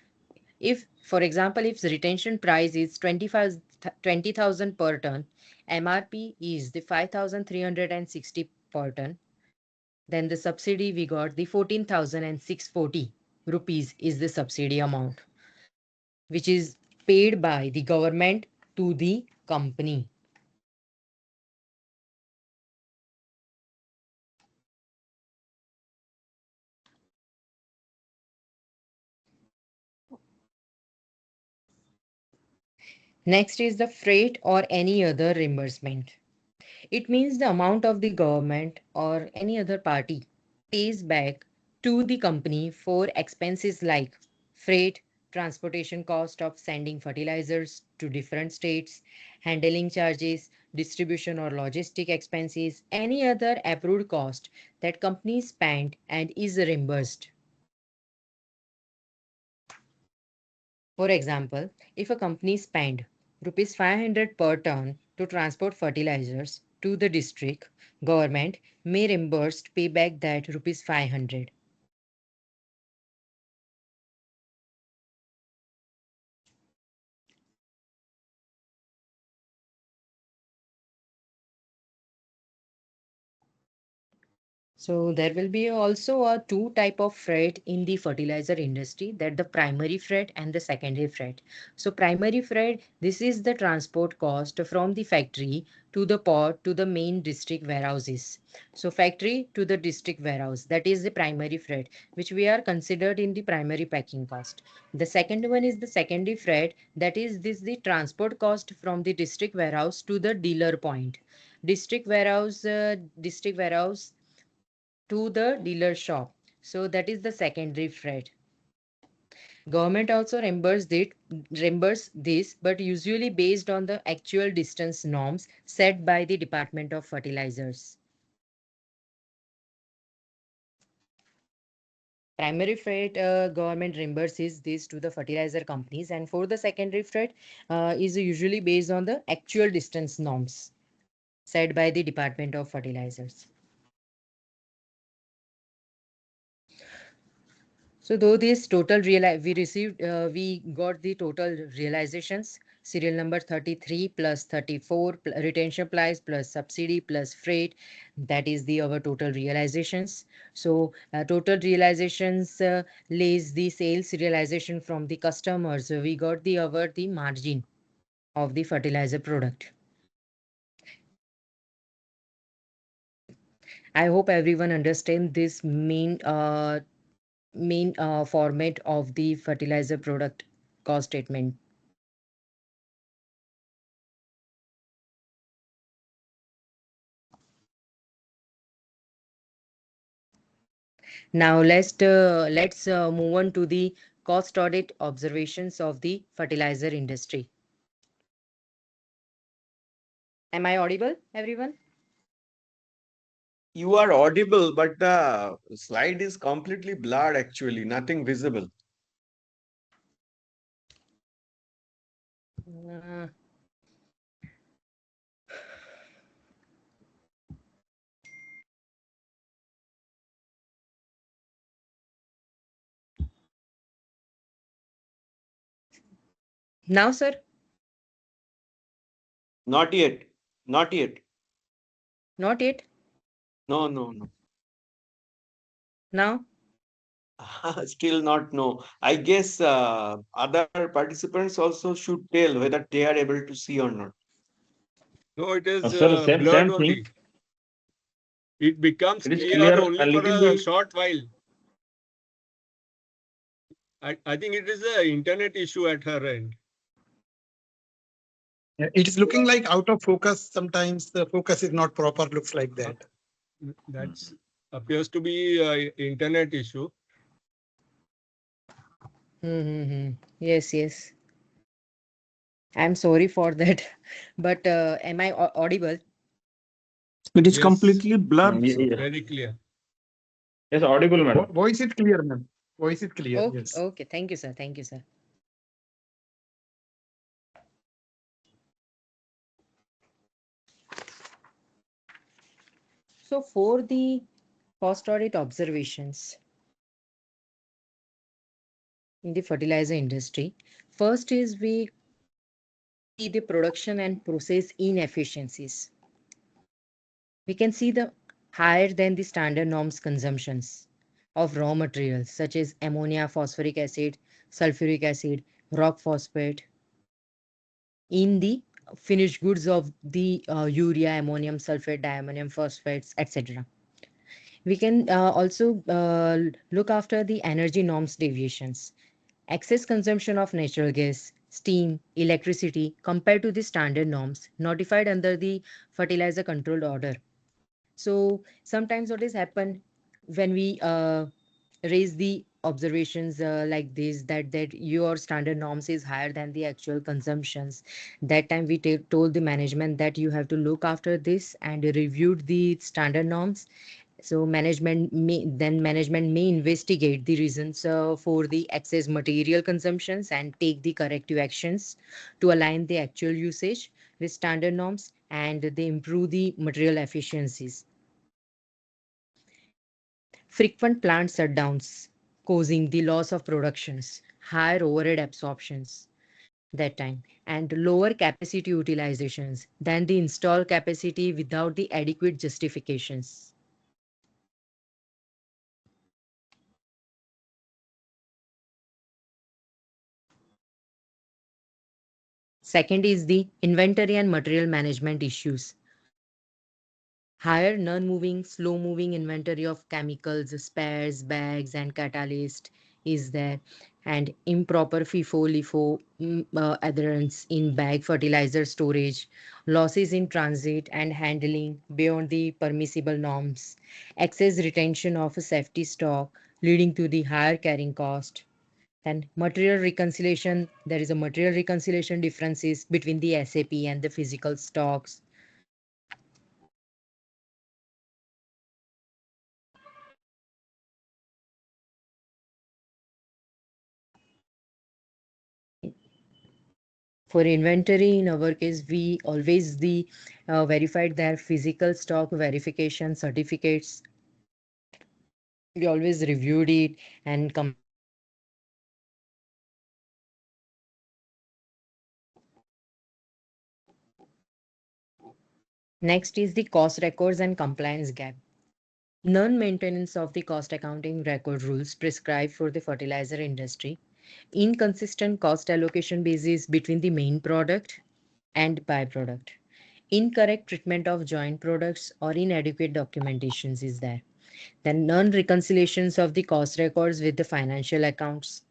If, for example, if the retention price is 20,000 per ton, MRP is the 5,360 per ton, then the subsidy we got the 14,640 rupees is the subsidy amount, which is paid by the government to the company. Next is the freight or any other reimbursement. It means the amount of the government or any other party pays back to the company for expenses like freight, transportation cost of sending fertilizers to different states, handling charges, distribution or logistic expenses, any other approved cost that company spent and is reimbursed. For example, if a company spent rupees 500 per ton to transport fertilizers to the district, government may reimburse pay back that rupees 500. So there will be also a two type of freight in the fertilizer industry, that the primary freight and the secondary freight. So primary freight, this is the transport cost from the factory to the port to the main district warehouses. So factory to the district warehouse, that is the primary freight, which we are considered in the primary packing cost. The second one is the secondary freight, that is this the transport cost from the district warehouse to the dealer point. District warehouse to the dealer shop. So that is the secondary freight. Government also reimburse this, but usually based on the actual distance norms set by the Department of Fertilizers. Primary freight, government reimburses this to the fertilizer companies, and for the secondary freight is usually based on the actual distance norms set by the Department of Fertilizers. So though this total we got the total realizations, serial number 33 plus 34 retention price plus subsidy plus freight, that is the our total realizations. So total realizations lays the sales realization from the customers. So we got the margin of the fertilizer product. I hope everyone understand this main format of the fertilizer product cost statement. Now let's move on to the cost audit observations of the fertilizer industry. Am I audible, everyone? You are audible, but the slide is completely blurred actually, nothing visible. Uh, now, sir? Not yet. Not yet. Not yet? No, no, no. Now? Still not no. I guess other participants also should tell whether they are able to see or not. No, it is Sir, same blurred thing. only. It becomes It is clear clear only a for little a bit. short while. I think it is the internet issue at her end. It is looking like out of focus. Sometimes the focus is not proper, looks like that. That's appears to be internet issue. Yes, yes. I'm sorry for that. But am I audible? It is Yes. completely blurred, sir. Yes, Very clear. yes, audible, madam. Voice is clear, ma'am. Voice is clear. Okay, Yes. okay. Thank you, sir. Thank you, sir. So for the cost audit observations in the fertilizer industry, first is we see the production and process inefficiencies. We can see the higher than the standard norms consumptions of raw materials such as ammonia, phosphoric acid, sulfuric acid, rock phosphate in the finished goods of the urea, ammonium sulfate, diammonium phosphates, etc. We can also look after the energy norms deviations. Excess consumption of natural gas, steam, electricity compared to the standard norms notified under the fertilizer controlled order. So sometimes what has happened when we raise the observations like this, that your standard norms is higher than the actual consumptions, that time we told the management that you have to look after this and reviewed the standard norms. So management may investigate the reasons for the excess material consumptions and take the corrective actions to align the actual usage with standard norms, and they improve the material efficiencies. Frequent plant shutdowns causing the loss of productions, higher overhead absorptions that time, and lower capacity utilizations than the installed capacity without the adequate justifications. Second is the inventory and material management issues. Higher non-moving, slow-moving inventory of chemicals, spares, bags, and catalyst is there, and improper FIFO, LIFO adherence in bag fertilizer storage, losses in transit and handling beyond the permissible norms, excess retention of a safety stock leading to the higher carrying cost. Then material reconciliation, there is a material reconciliation differences between the SAP and the physical stocks. For inventory, in our case, we always verified their physical stock verification certificates. We always reviewed it and next is the cost records and compliance gap. Non-maintenance of the cost accounting record rules prescribed for the fertilizer industry. Inconsistent cost allocation basis between the main product and byproduct. Incorrect treatment of joint products or inadequate documentations is there. Then non-reconciliations of the cost records with the financial accounts.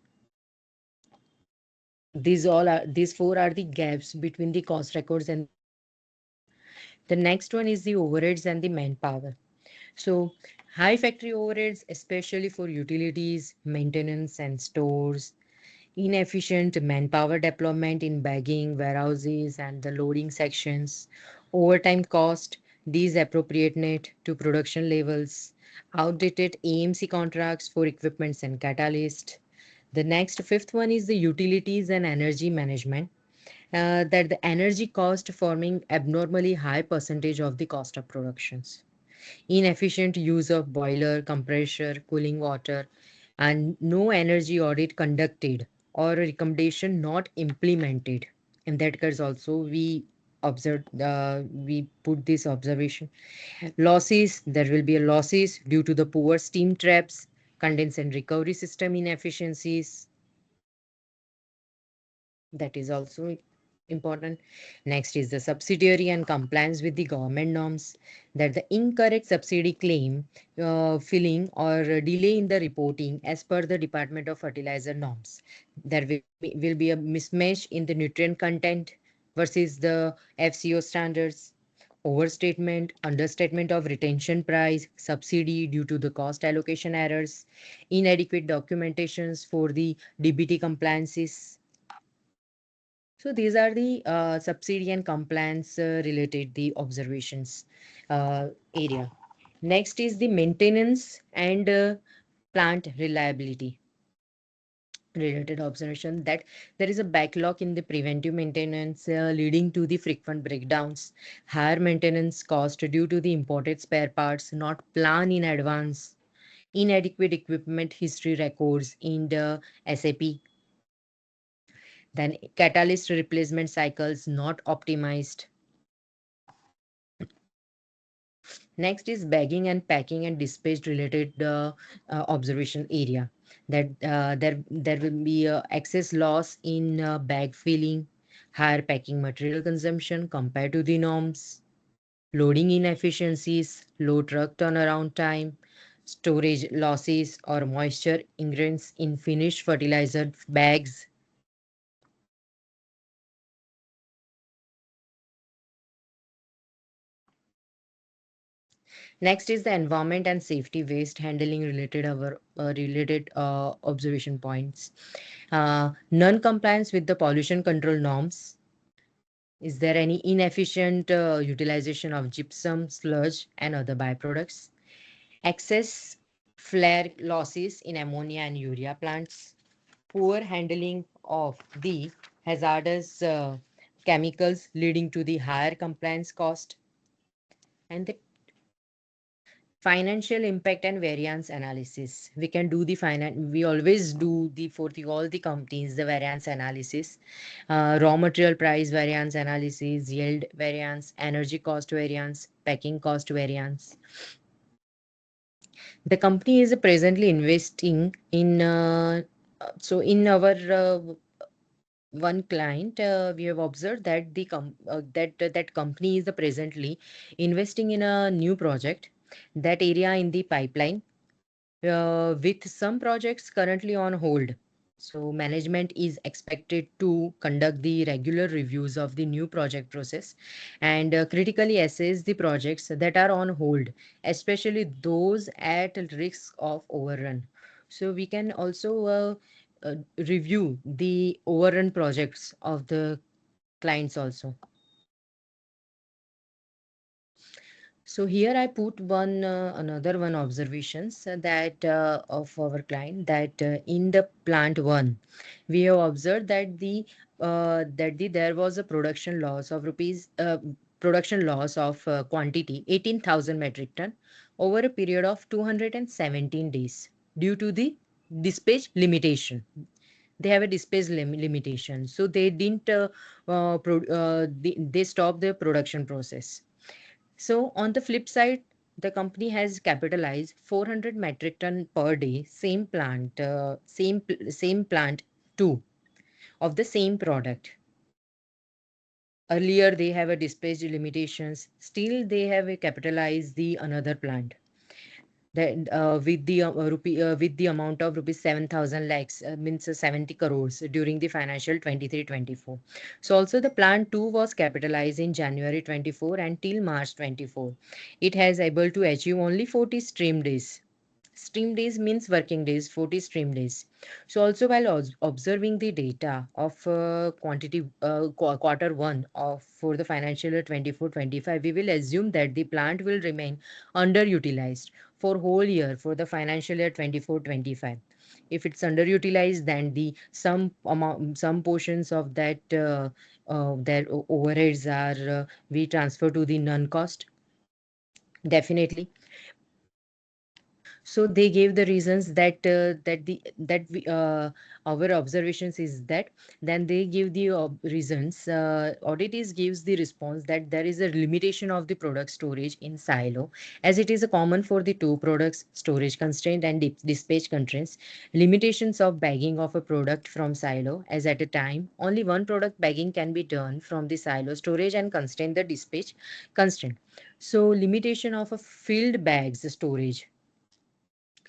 These four are the gaps between the cost records and the next one is the overheads and the manpower. So high factory overheads, especially for utilities, maintenance and stores, inefficient manpower deployment in bagging, warehouses and the loading sections, overtime cost, disappropriateness to production levels, outdated AMC contracts for equipments and catalyst. The next fifth one is the utilities and energy management. That the energy cost forming abnormally high percentage of the cost of productions. Inefficient use of boiler, compressor, cooling water, and no energy audit conducted or recommendation not implemented. In that case also we put this observation. Losses, there will be a losses due to the poor steam traps, condensate recovery system inefficiencies. That is also important. Next is the subsidiary and compliance with the government norms, that the incorrect subsidy claim filling or delay in the reporting as per the Department of Fertilizer norms. There will be a mismatch in the nutrient content versus the FCO standards. Overstatement, understatement of retention price, subsidy due to the cost allocation errors, inadequate documentations for the DBT compliances. So these are the subsidy and compliance related the observations area. Next is the maintenance and plant reliability related observation, that there is a backlog in the preventive maintenance leading to the frequent breakdowns, higher maintenance cost due to the imported spare parts not planned in advance, inadequate equipment history records in the SAP, then catalyst replacement cycles not optimized. Next is bagging and packing and dispatch related observation area, that there will be excess loss in bag filling, higher packing material consumption compared to the norms, loading inefficiencies, low truck turnaround time, storage losses or moisture ingredients in finished fertilizer bags. Next is the environment and safety waste handling related our related observation points. Non-compliance with the pollution control norms. Is there any inefficient utilization of gypsum, sludge, and other byproducts? Excess flare losses in ammonia and urea plants. Poor handling of the hazardous chemicals leading to the higher compliance cost. And the financial impact and variance analysis. We can do the we always do the for the all the companies the variance analysis, raw material price variance analysis, yield variance, energy cost variance, packing cost variance. The company is presently investing in so in our one client, we have observed that that company is presently investing in a new project, that area in the pipeline, with some projects currently on hold. So management is expected to conduct the regular reviews of the new project process and critically assess the projects that are on hold, especially those at risk of overrun. So we can also review the overrun projects of the clients also. So here I put one another one observations that of our client, that in the plant one we have observed that there was a production loss of quantity 18,000 metric ton over a period of 217 days due to the dispatch limitation. They have a dispatch limitation, so they didn't they stopped their production process. So on the flip side, the company has capitalized 400 metric ton per day, same plant two of the same product. Earlier they have a dispatch limitations. Still they have a capitalized the another plant. That with the amount of rupees 7,000 lakhs, means 70 crores during the financial 23-24. So also the plant 2 was capitalized in January 24 and till March 24. It has able to achieve only 40 stream days. Stream days means working days, 40 stream days. So also while observing the data of quarter one of for the financial year 24-25, we will assume that the plant will remain underutilized for whole year for the financial year 24-25. If it's underutilized, then the some portions of that their overheads are we transfer to the non-cost. Definitely. So they gave the reasons that our observations is that, then they give the reasons. Audit is gives the response that there is a limitation of the product storage in silo, as it is a common for the two products, storage constraint and dispatch constraints. Limitations of bagging of a product from silo, as at a time only one product bagging can be done from the silo storage and constrain the dispatch constraint. So limitation of a filled bags storage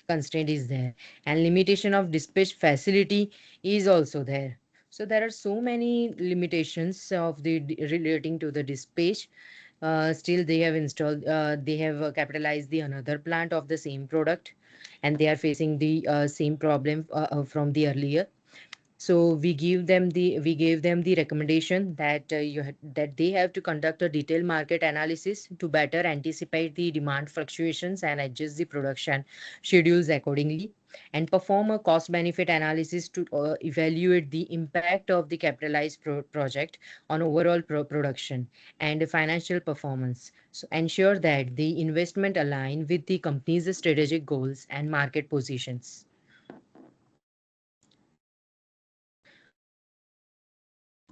constraint is there, and limitation of dispatch facility is also there. So there are so many limitations of the relating to the dispatch. Still, they have capitalized the another plant of the same product, and they are facing the same problem from the earlier. So we gave them the recommendation that that they have to conduct a detailed market analysis to better anticipate the demand fluctuations and adjust the production schedules accordingly, and perform a cost benefit analysis to evaluate the impact of the capitalized project on overall production and financial performance. So ensure that the investment align with the company's strategic goals and market positions.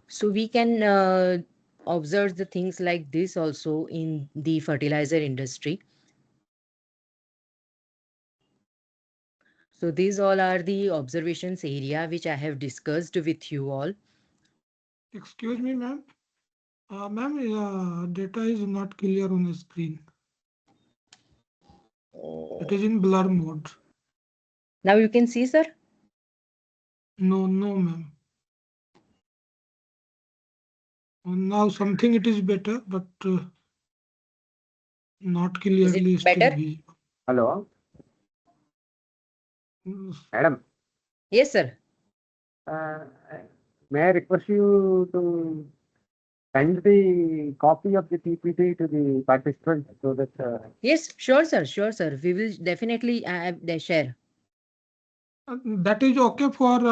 So we can observe the things like this also in the fertilizer industry. So these all are the observations area which I have discussed with you all. Excuse me, ma'am. Ma'am, data is not clear on the screen. It is in blur mode. Now you can see, sir? No, ma'am. Now something it is better, but not clearly Is it better? visible. Hello, Mm, madam. Yes, sir. May I request you to send the copy of the PPT to the participants so that Yes, sure, sir. Sure, sir. We will definitely share. That is okay for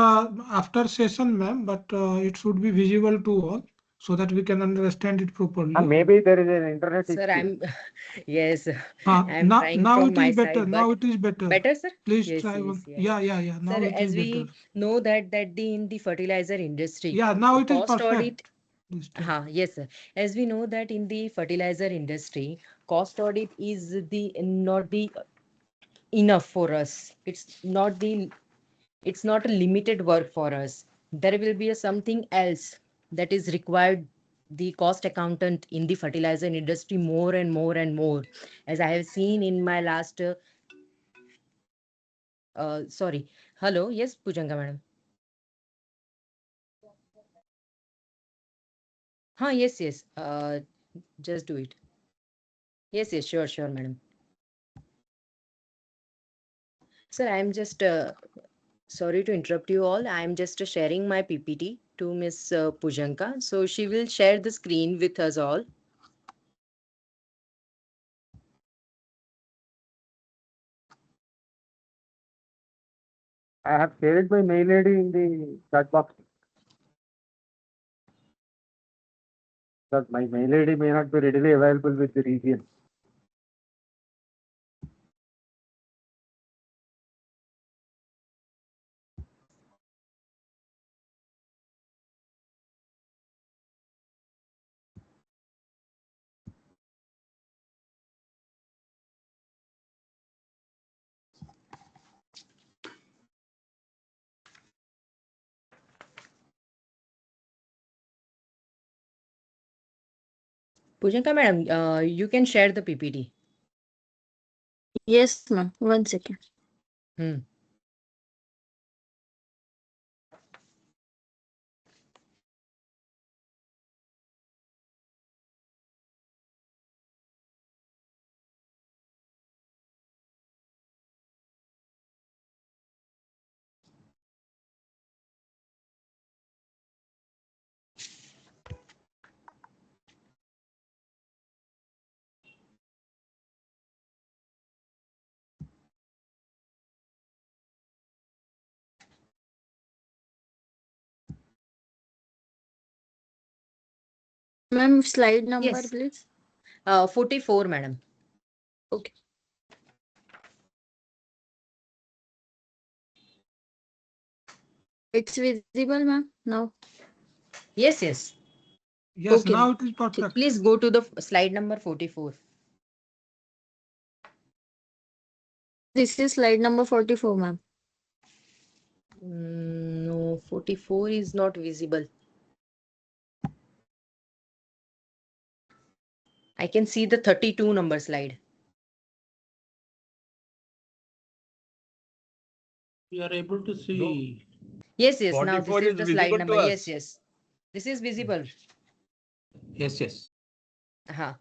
after session, ma'am, but it should be visible to all so that we can understand it properly. maybe there is an internet Sir, issue. I'm yes, I'm now trying now from it my is better. side, Now but it is better. better, sir? Please Yes, try yes, one. yes. Yeah. Now Sir, it as is we better. know that in the fertilizer industry, Yeah, now it is cost perfect. audit. This time. Yes, sir. As we know that in the fertilizer industry, cost audit is the not the enough for us. It's not a limited work for us. There will be something else that is required the cost accountant in the fertilizer industry more and more and more, as I have seen in my last sorry. Hello, yes, Pujanga madam. Yes. Just do it. Yes, sure, madam. Sir, I'm just sorry to interrupt you all. I'm just sharing my PPT to Miss Pujanka. So she will share the screen with us all. I have shared my mail ID in the chat box. Because my mail ID may not be readily available with the region. Pujanka madam, you can share the PPT. Yes, ma'am. 1 second. Hmm. Ma'am, slide number, Yes. please. 44, madam. Okay. It's visible, ma'am, now. Yes. Yes, Okay, now ma'am. it is perfect. Please go to the slide number 44. This is slide number 44, ma'am. No, 44 is not visible. I can see the 32 number slide. We are able to see. Yes, yes. Now this 44 is is the slide visible to number. Yes, us. yes. This is visible. Yes, yes. हाँ.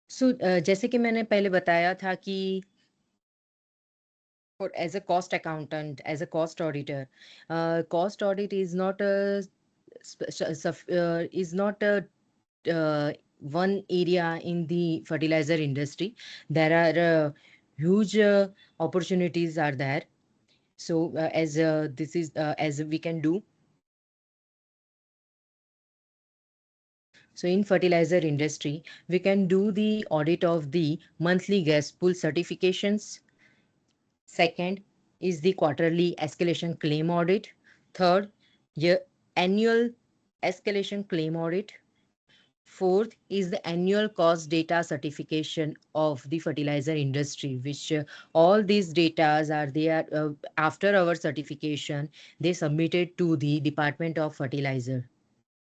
So जैसे कि मैंने पहले बताया था कि as a cost accountant, as a cost auditor, cost audit is not a one area in the fertilizer industry. There are huge opportunities are there. So as this is as we can do. So in fertilizer industry, we can do the audit of the monthly gas pool certifications. Second is the quarterly escalation claim audit. Third, annual escalation claim audit. Fourth is the annual cost data certification of the fertilizer industry, which all these data are there after our certification, they submitted to the Department of Fertilizer.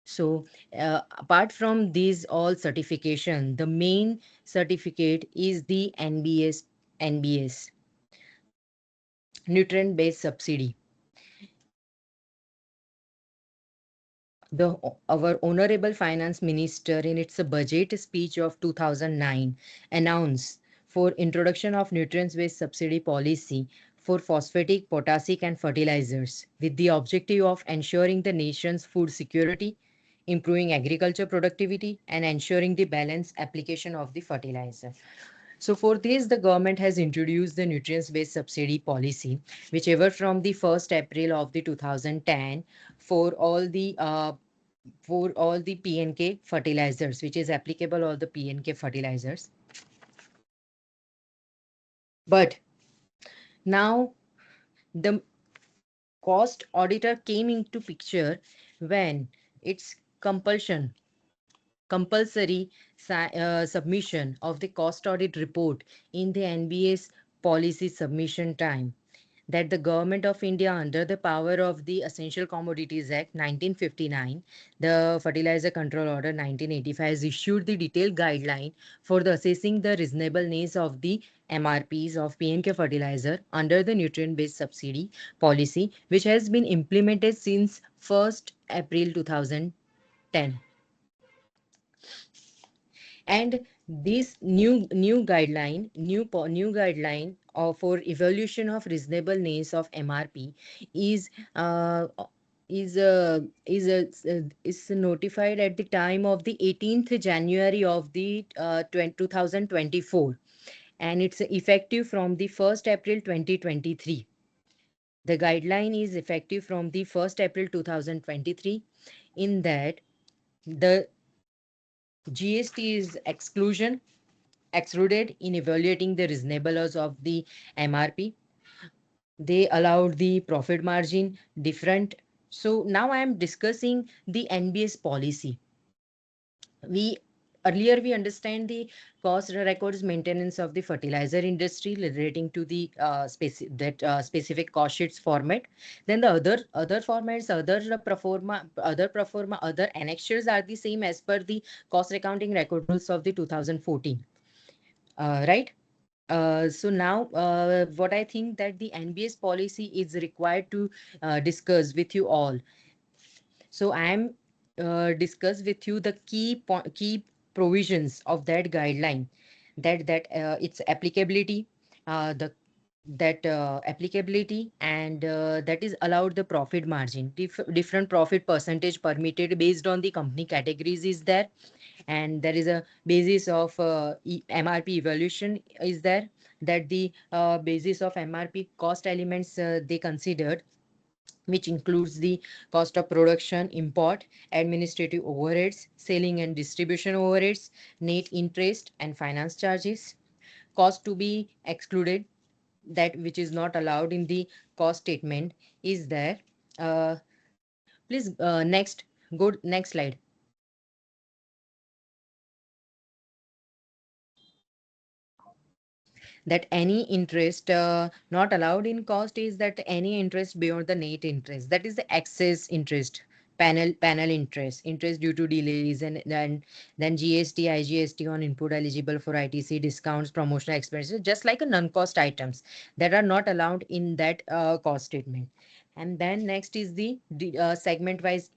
So apart from these all certification, the main certificate is the NBS, nutrient based subsidy. Our honorable finance minister in its budget speech of 2009 announced for introduction of nutrients based subsidy policy for phosphatic, potassic and fertilizers with the objective of ensuring the nation's food security, improving agriculture productivity and ensuring the balanced application of the fertilizer. So for this, the government has introduced the nutrients-based subsidy policy, whichever from the 1st April of the 2010 for all the PNK fertilizers, which is applicable all the PNK fertilizers. But now the cost auditor came into picture when it's compulsory submission of the cost audit report in the NBS policy submission time, that the Government of India, under the power of the Essential Commodities Act 1959, the Fertilizer Control Order 1985, has issued the detailed guideline for the assessing the reasonableness of the MRPs of PNK fertilizer under the nutrient-based subsidy policy, which has been implemented since 1st April 2010. And this new guideline for evaluation of reasonableness of MRP is uh, is notified at the time of the 18th January of the 2024, and it's effective from the 1st April 2023. The guideline is effective from the 1st April 2023. In that, the GST is excluded in evaluating the reasonableness of the MRP. They allowed the profit margin different. So now I am discussing the NBS policy. Earlier we understand the cost records maintenance of the fertilizer industry relating to the specific cost sheets format. Then the other formats, other annexures are the same as per the cost accounting record rules of the 2014. Right? So now what I think that the NBS policy is required to discuss with you all. So I am discuss with you the key provisions of that guideline, that its applicability, the that applicability, and that is allowed the profit margin. Different profit percentage permitted based on the company categories is there, and there is a basis of MRP evaluation is there, that the basis of MRP cost elements they considered, which includes the cost of production, import, administrative overheads, selling and distribution overheads, net interest and finance charges. Cost to be excluded, that which is not allowed in the cost statement, is there. Please next slide. That any interest not allowed in cost is that any interest beyond the net interest, that is the excess interest panel interest due to delays, and then GST, IGST on input eligible for ITC, discounts, promotional expenses, just like a non-cost items that are not allowed in that cost statement. And then next is the segment-wise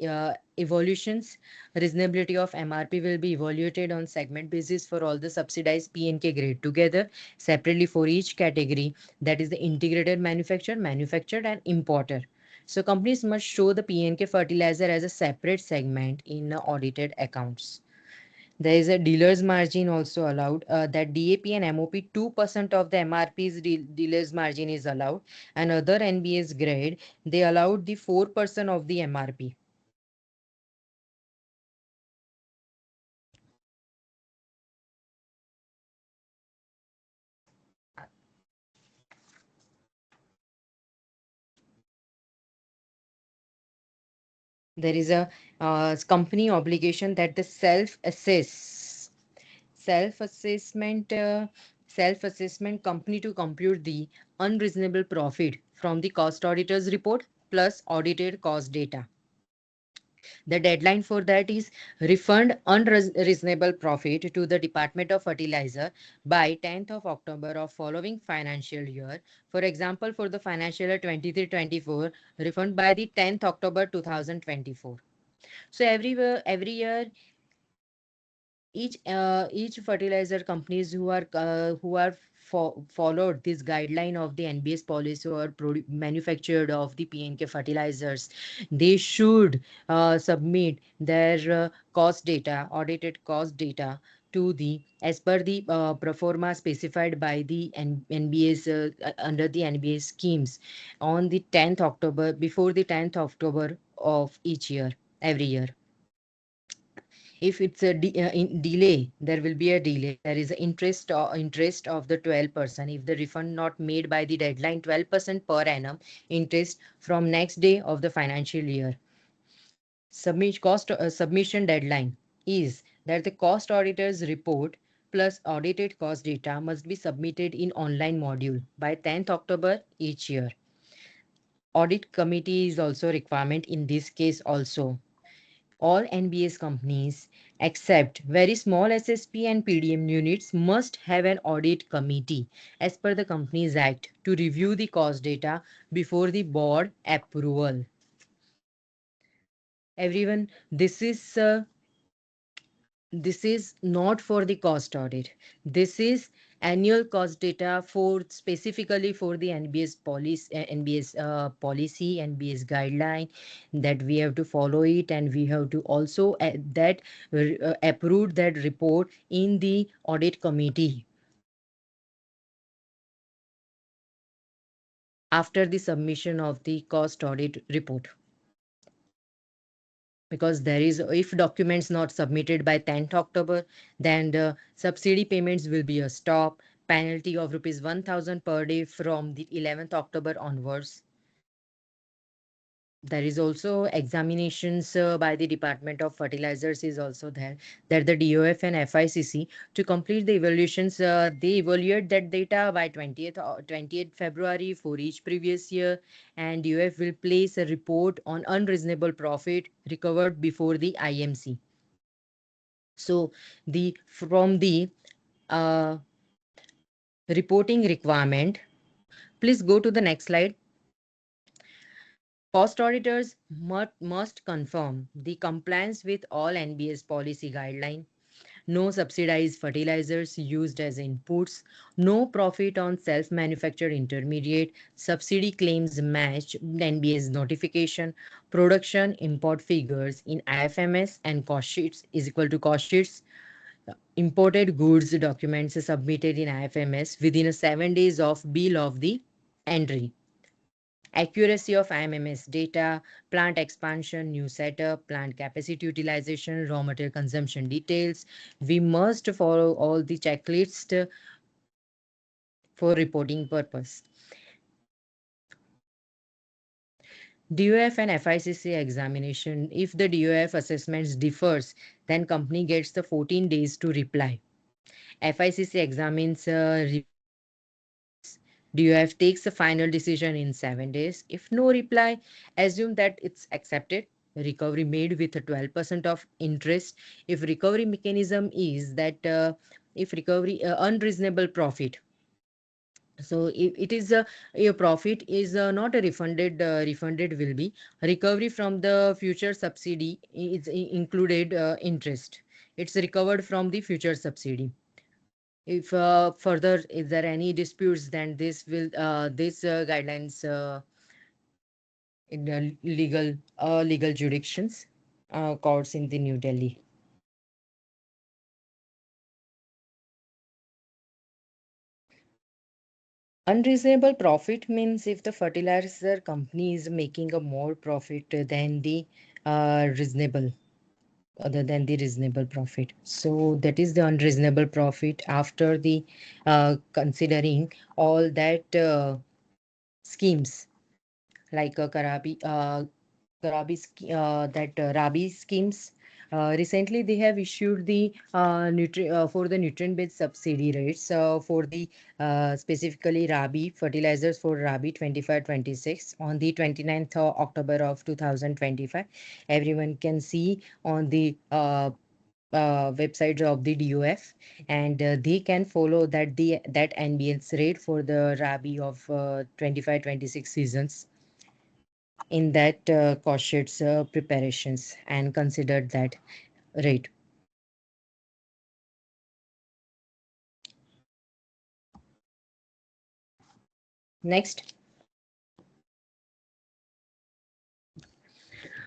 evolutions. Reasonability of MRP will be evaluated on segment basis for all the subsidized P&K grade together, separately for each category, that is the integrated manufacturer, manufactured, and importer. So companies must show the P&K fertilizer as a separate segment in audited accounts. There is a dealer's margin also allowed, that DAP and MOP 2% of the MRP's dealer's margin is allowed, and other NBS grade, they allowed the 4% of the MRP. There is a company obligation that the self-assessment company to compute the unreasonable profit from the cost auditor's report plus audited cost data. The deadline for that is refund unreasonable profit to the Department of Fertilizer by 10th of October of following financial year. For example, for the financial year 23-24, refund by the 10th October 2024. So every year, each fertilizer companies who are followed this guideline of the NBS policy or manufactured of the P&K fertilizers, they should submit their cost data, audited cost data, to the as per the pro forma specified by the NBS under the NBS schemes on the 10th October, before the 10th October of each year, every year. If it's a delay, there will be a delay. There is interest of the 12%. If the refund not made by the deadline, 12% per annum interest from next day of the financial year. Submission deadline is that the cost auditor's report plus audited cost data must be submitted in online module by 10th October each year. Audit committee is also requirement in this case also. All NBS companies except very small SSP and PDM units must have an audit committee as per the Companies Act to review the cost data before the board approval. Everyone, this is not for the cost audit. This is annual cost data for specifically for the NBS policy, NBS guideline, that we have to follow it, and we have to also approve that report in the audit committee after the submission of the cost audit report. Because there is, if documents not submitted by 10th October, then the subsidy payments will be a stop, penalty of rupees 1,000 per day from the 11th October onwards. There is also examinations by the Department of Fertilizers is also there, that the DOF and FICC to complete the evaluations, they evaluate that data by 20th February for each previous year, and DOF will place a report on unreasonable profit recovered before the IMC. So from the reporting requirement, please go to the next slide. Cost auditors must confirm the compliance with all NBS policy guidelines. No subsidized fertilizers used as inputs, no profit on self-manufactured intermediate, subsidy claims match NBS notification, production import figures in IFMS and cost sheets is equal to cost sheets. Imported goods documents submitted in IFMS within 7 days of bill of the entry. Accuracy of IMMS data, plant expansion, new setup, plant capacity utilization, raw material consumption details. We must follow all the checklists for reporting purpose. DOF and FICC examination. If the DOF assessments differs, then company gets the 14 days to reply. FICC examines DOF takes a final decision in 7 days. If no reply, assume that it's accepted. recovery made with a 12% of interest. If recovery mechanism is that if recovery unreasonable profit, so if it is a profit is not a refunded will be recovery from the future subsidy is included interest. It's recovered from the future subsidy. If further is there any disputes, then this guidelines in the legal jurisdictions courts in the New Delhi. Unreasonable profit means if the fertilizer company is making a more profit than the reasonable, other than the reasonable profit. So that is the unreasonable profit after the considering all that schemes like Rabi schemes. Recently, they have issued the for the nutrient-based subsidy rates for the specifically Rabi fertilizers for Rabi 25-26 on the 29th of October of 2025. Everyone can see on the website of the DOF, and they can follow that NBS rate for the Rabi of 25-26 seasons in that cost sheets preparations and considered that rate. Next.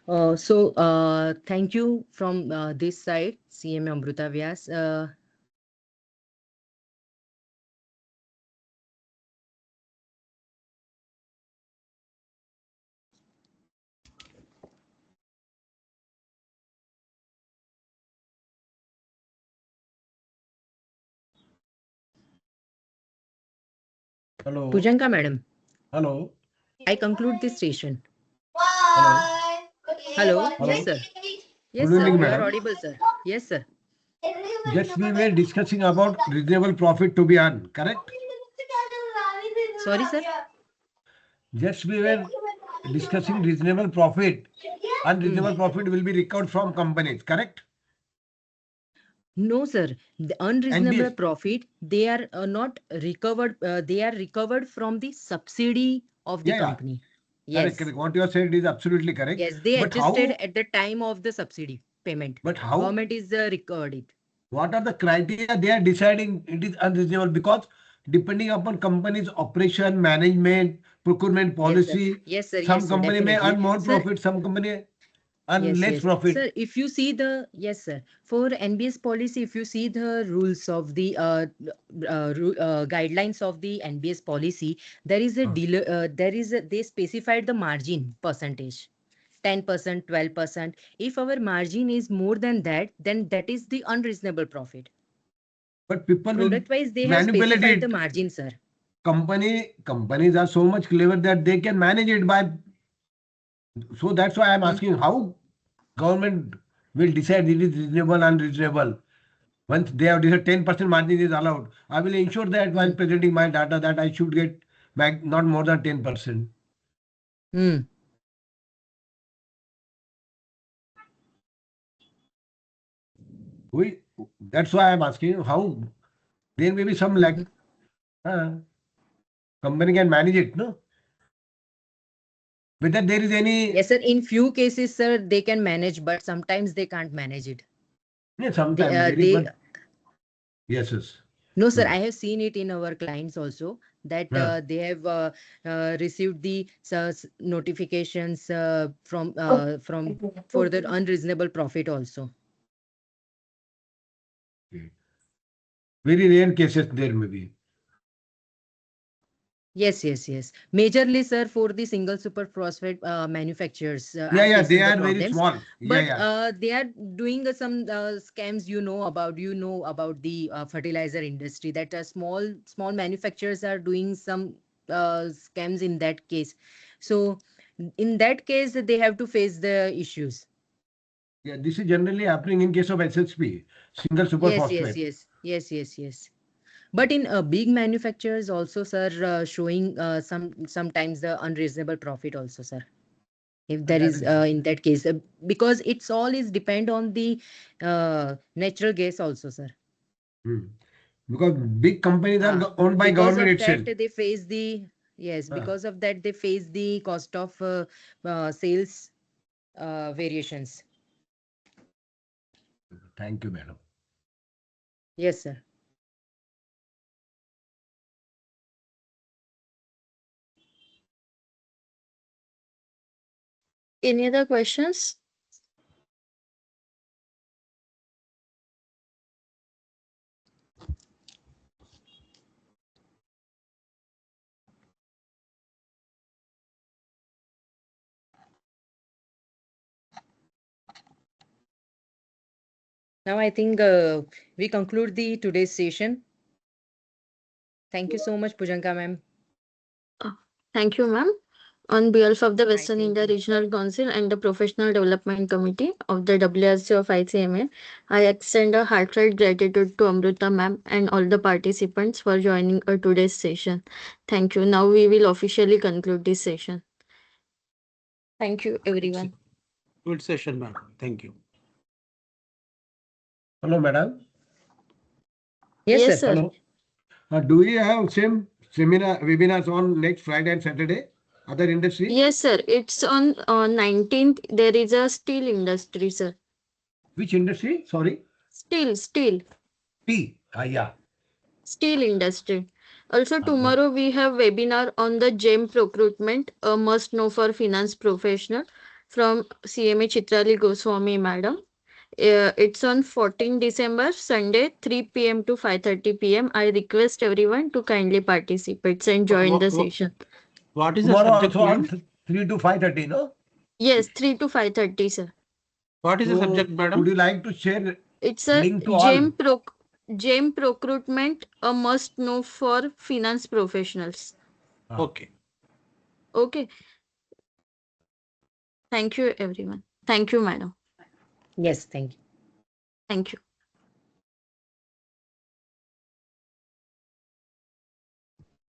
Thank you from this side, CM Amruta Vyas. Hello. Pujanka madam, Hello. I conclude this session. Hello. Hello. Hello. Yes, sir. Yes, Good sir. evening, You are madam. audible, sir. Yes, sir. Just we were discussing about reasonable profit to be earned, correct? Sorry, sir. Just we were discussing reasonable profit. Unreasonable profit will be recovered from companies, correct? No, sir. The unreasonable NBS. profit, they are not recovered. They are recovered from the subsidy of the Yeah, company. correct, Yes. correct. What you are saying is absolutely correct. Yes, they But adjusted how? at the time of the subsidy payment. But how? Government is recovered it. What are the criteria they are deciding it is unreasonable? Because depending upon company's operation, management, procurement policy, Yes, sir. some Yes, sir. company may Definitely. earn more Sir, profit, some company earn yes, less yes. profit. Sir, if you see the, yes, sir. For NBS policy, if you see the rules of the guidelines of the NBS policy, there is a deal, they specified the margin percentage. 10%, 12%. If our margin is more than that, then that is the unreasonable profit. But people will Product wise, they have manipulate specified the it. margin, sir. Companies are so much clever that they can manage it by. So that's why I'm asking how government will decide it is reasonable, unreasonable. Once they have decided 10% margin is allowed, I will ensure that while presenting my data that I should get back not more than 10%. That's why I'm asking how there may be some lack. Company can manage it, no? Whether there is any. Yes, sir. In few cases, sir, they can manage, but sometimes they can't manage it. Yeah, sometimes there is, but yes, yes. No, sir. I have seen it in our clients also that they have received the notifications from for the unreasonable profit also. Very rare cases there may be. Yes, yes, yes. Majorly, sir, for the single super phosphate manufacturers Yeah, are they facing the are very problems. small. But they are doing some scams. You know about the fertilizer industry that small manufacturers are doing some scams in that case. So in that case, they have to face the issues. Yeah, this is generally happening in case of SSP, single superphosphate. Yes. But in big manufacturers also, sir, showing sometimes the unreasonable profit also, sir. if there is in that case, because it's all is depend on the natural gas also, sir. Because big companies are owned by Because government of itself. that they face the because of that they face the cost of sales variations. Thank you, madam. Yes, sir. Any other questions? Now I think we conclude the today's session. Thank you so much, Pujanka ma'am. Thank you, ma'am. On behalf of the I Western think India Regional Council and the Professional Development Committee of the WRC of ICMA, I extend a heartfelt gratitude to Amruta ma'am and all the participants for joining today's session. Thank you. Now we will officially conclude this session. Thank you, everyone. Good session, ma'am. Thank you. Hello, madam. yes, Yes, sir. sir. Hello. Do we have same seminar webinars on next Friday and Saturday? Other industry? Yes, sir. It's on 19th. There is a steel industry, sir. Which industry? Sorry. Steel. Tea. Yeah. Steel industry. Also, tomorrow we have webinar on the GEM procurement, a must know for finance professional from CMA Chitrali Goswami madam. It's on 14 December, Sunday, 3 p.m. to 5:30 p.m. I request everyone to kindly participate and join the session. What is the Tomorrow subject, also ma'am? on 3 to 5:30, no? Yes, 3 to 5:30, sir. What is the So, subject, madam? would you like to share It's a link to all? GEM procurement, a must know for finance professionals. Okay. Okay. Thank you, everyone. Thank you, madam. Yes, thank you. Thank you.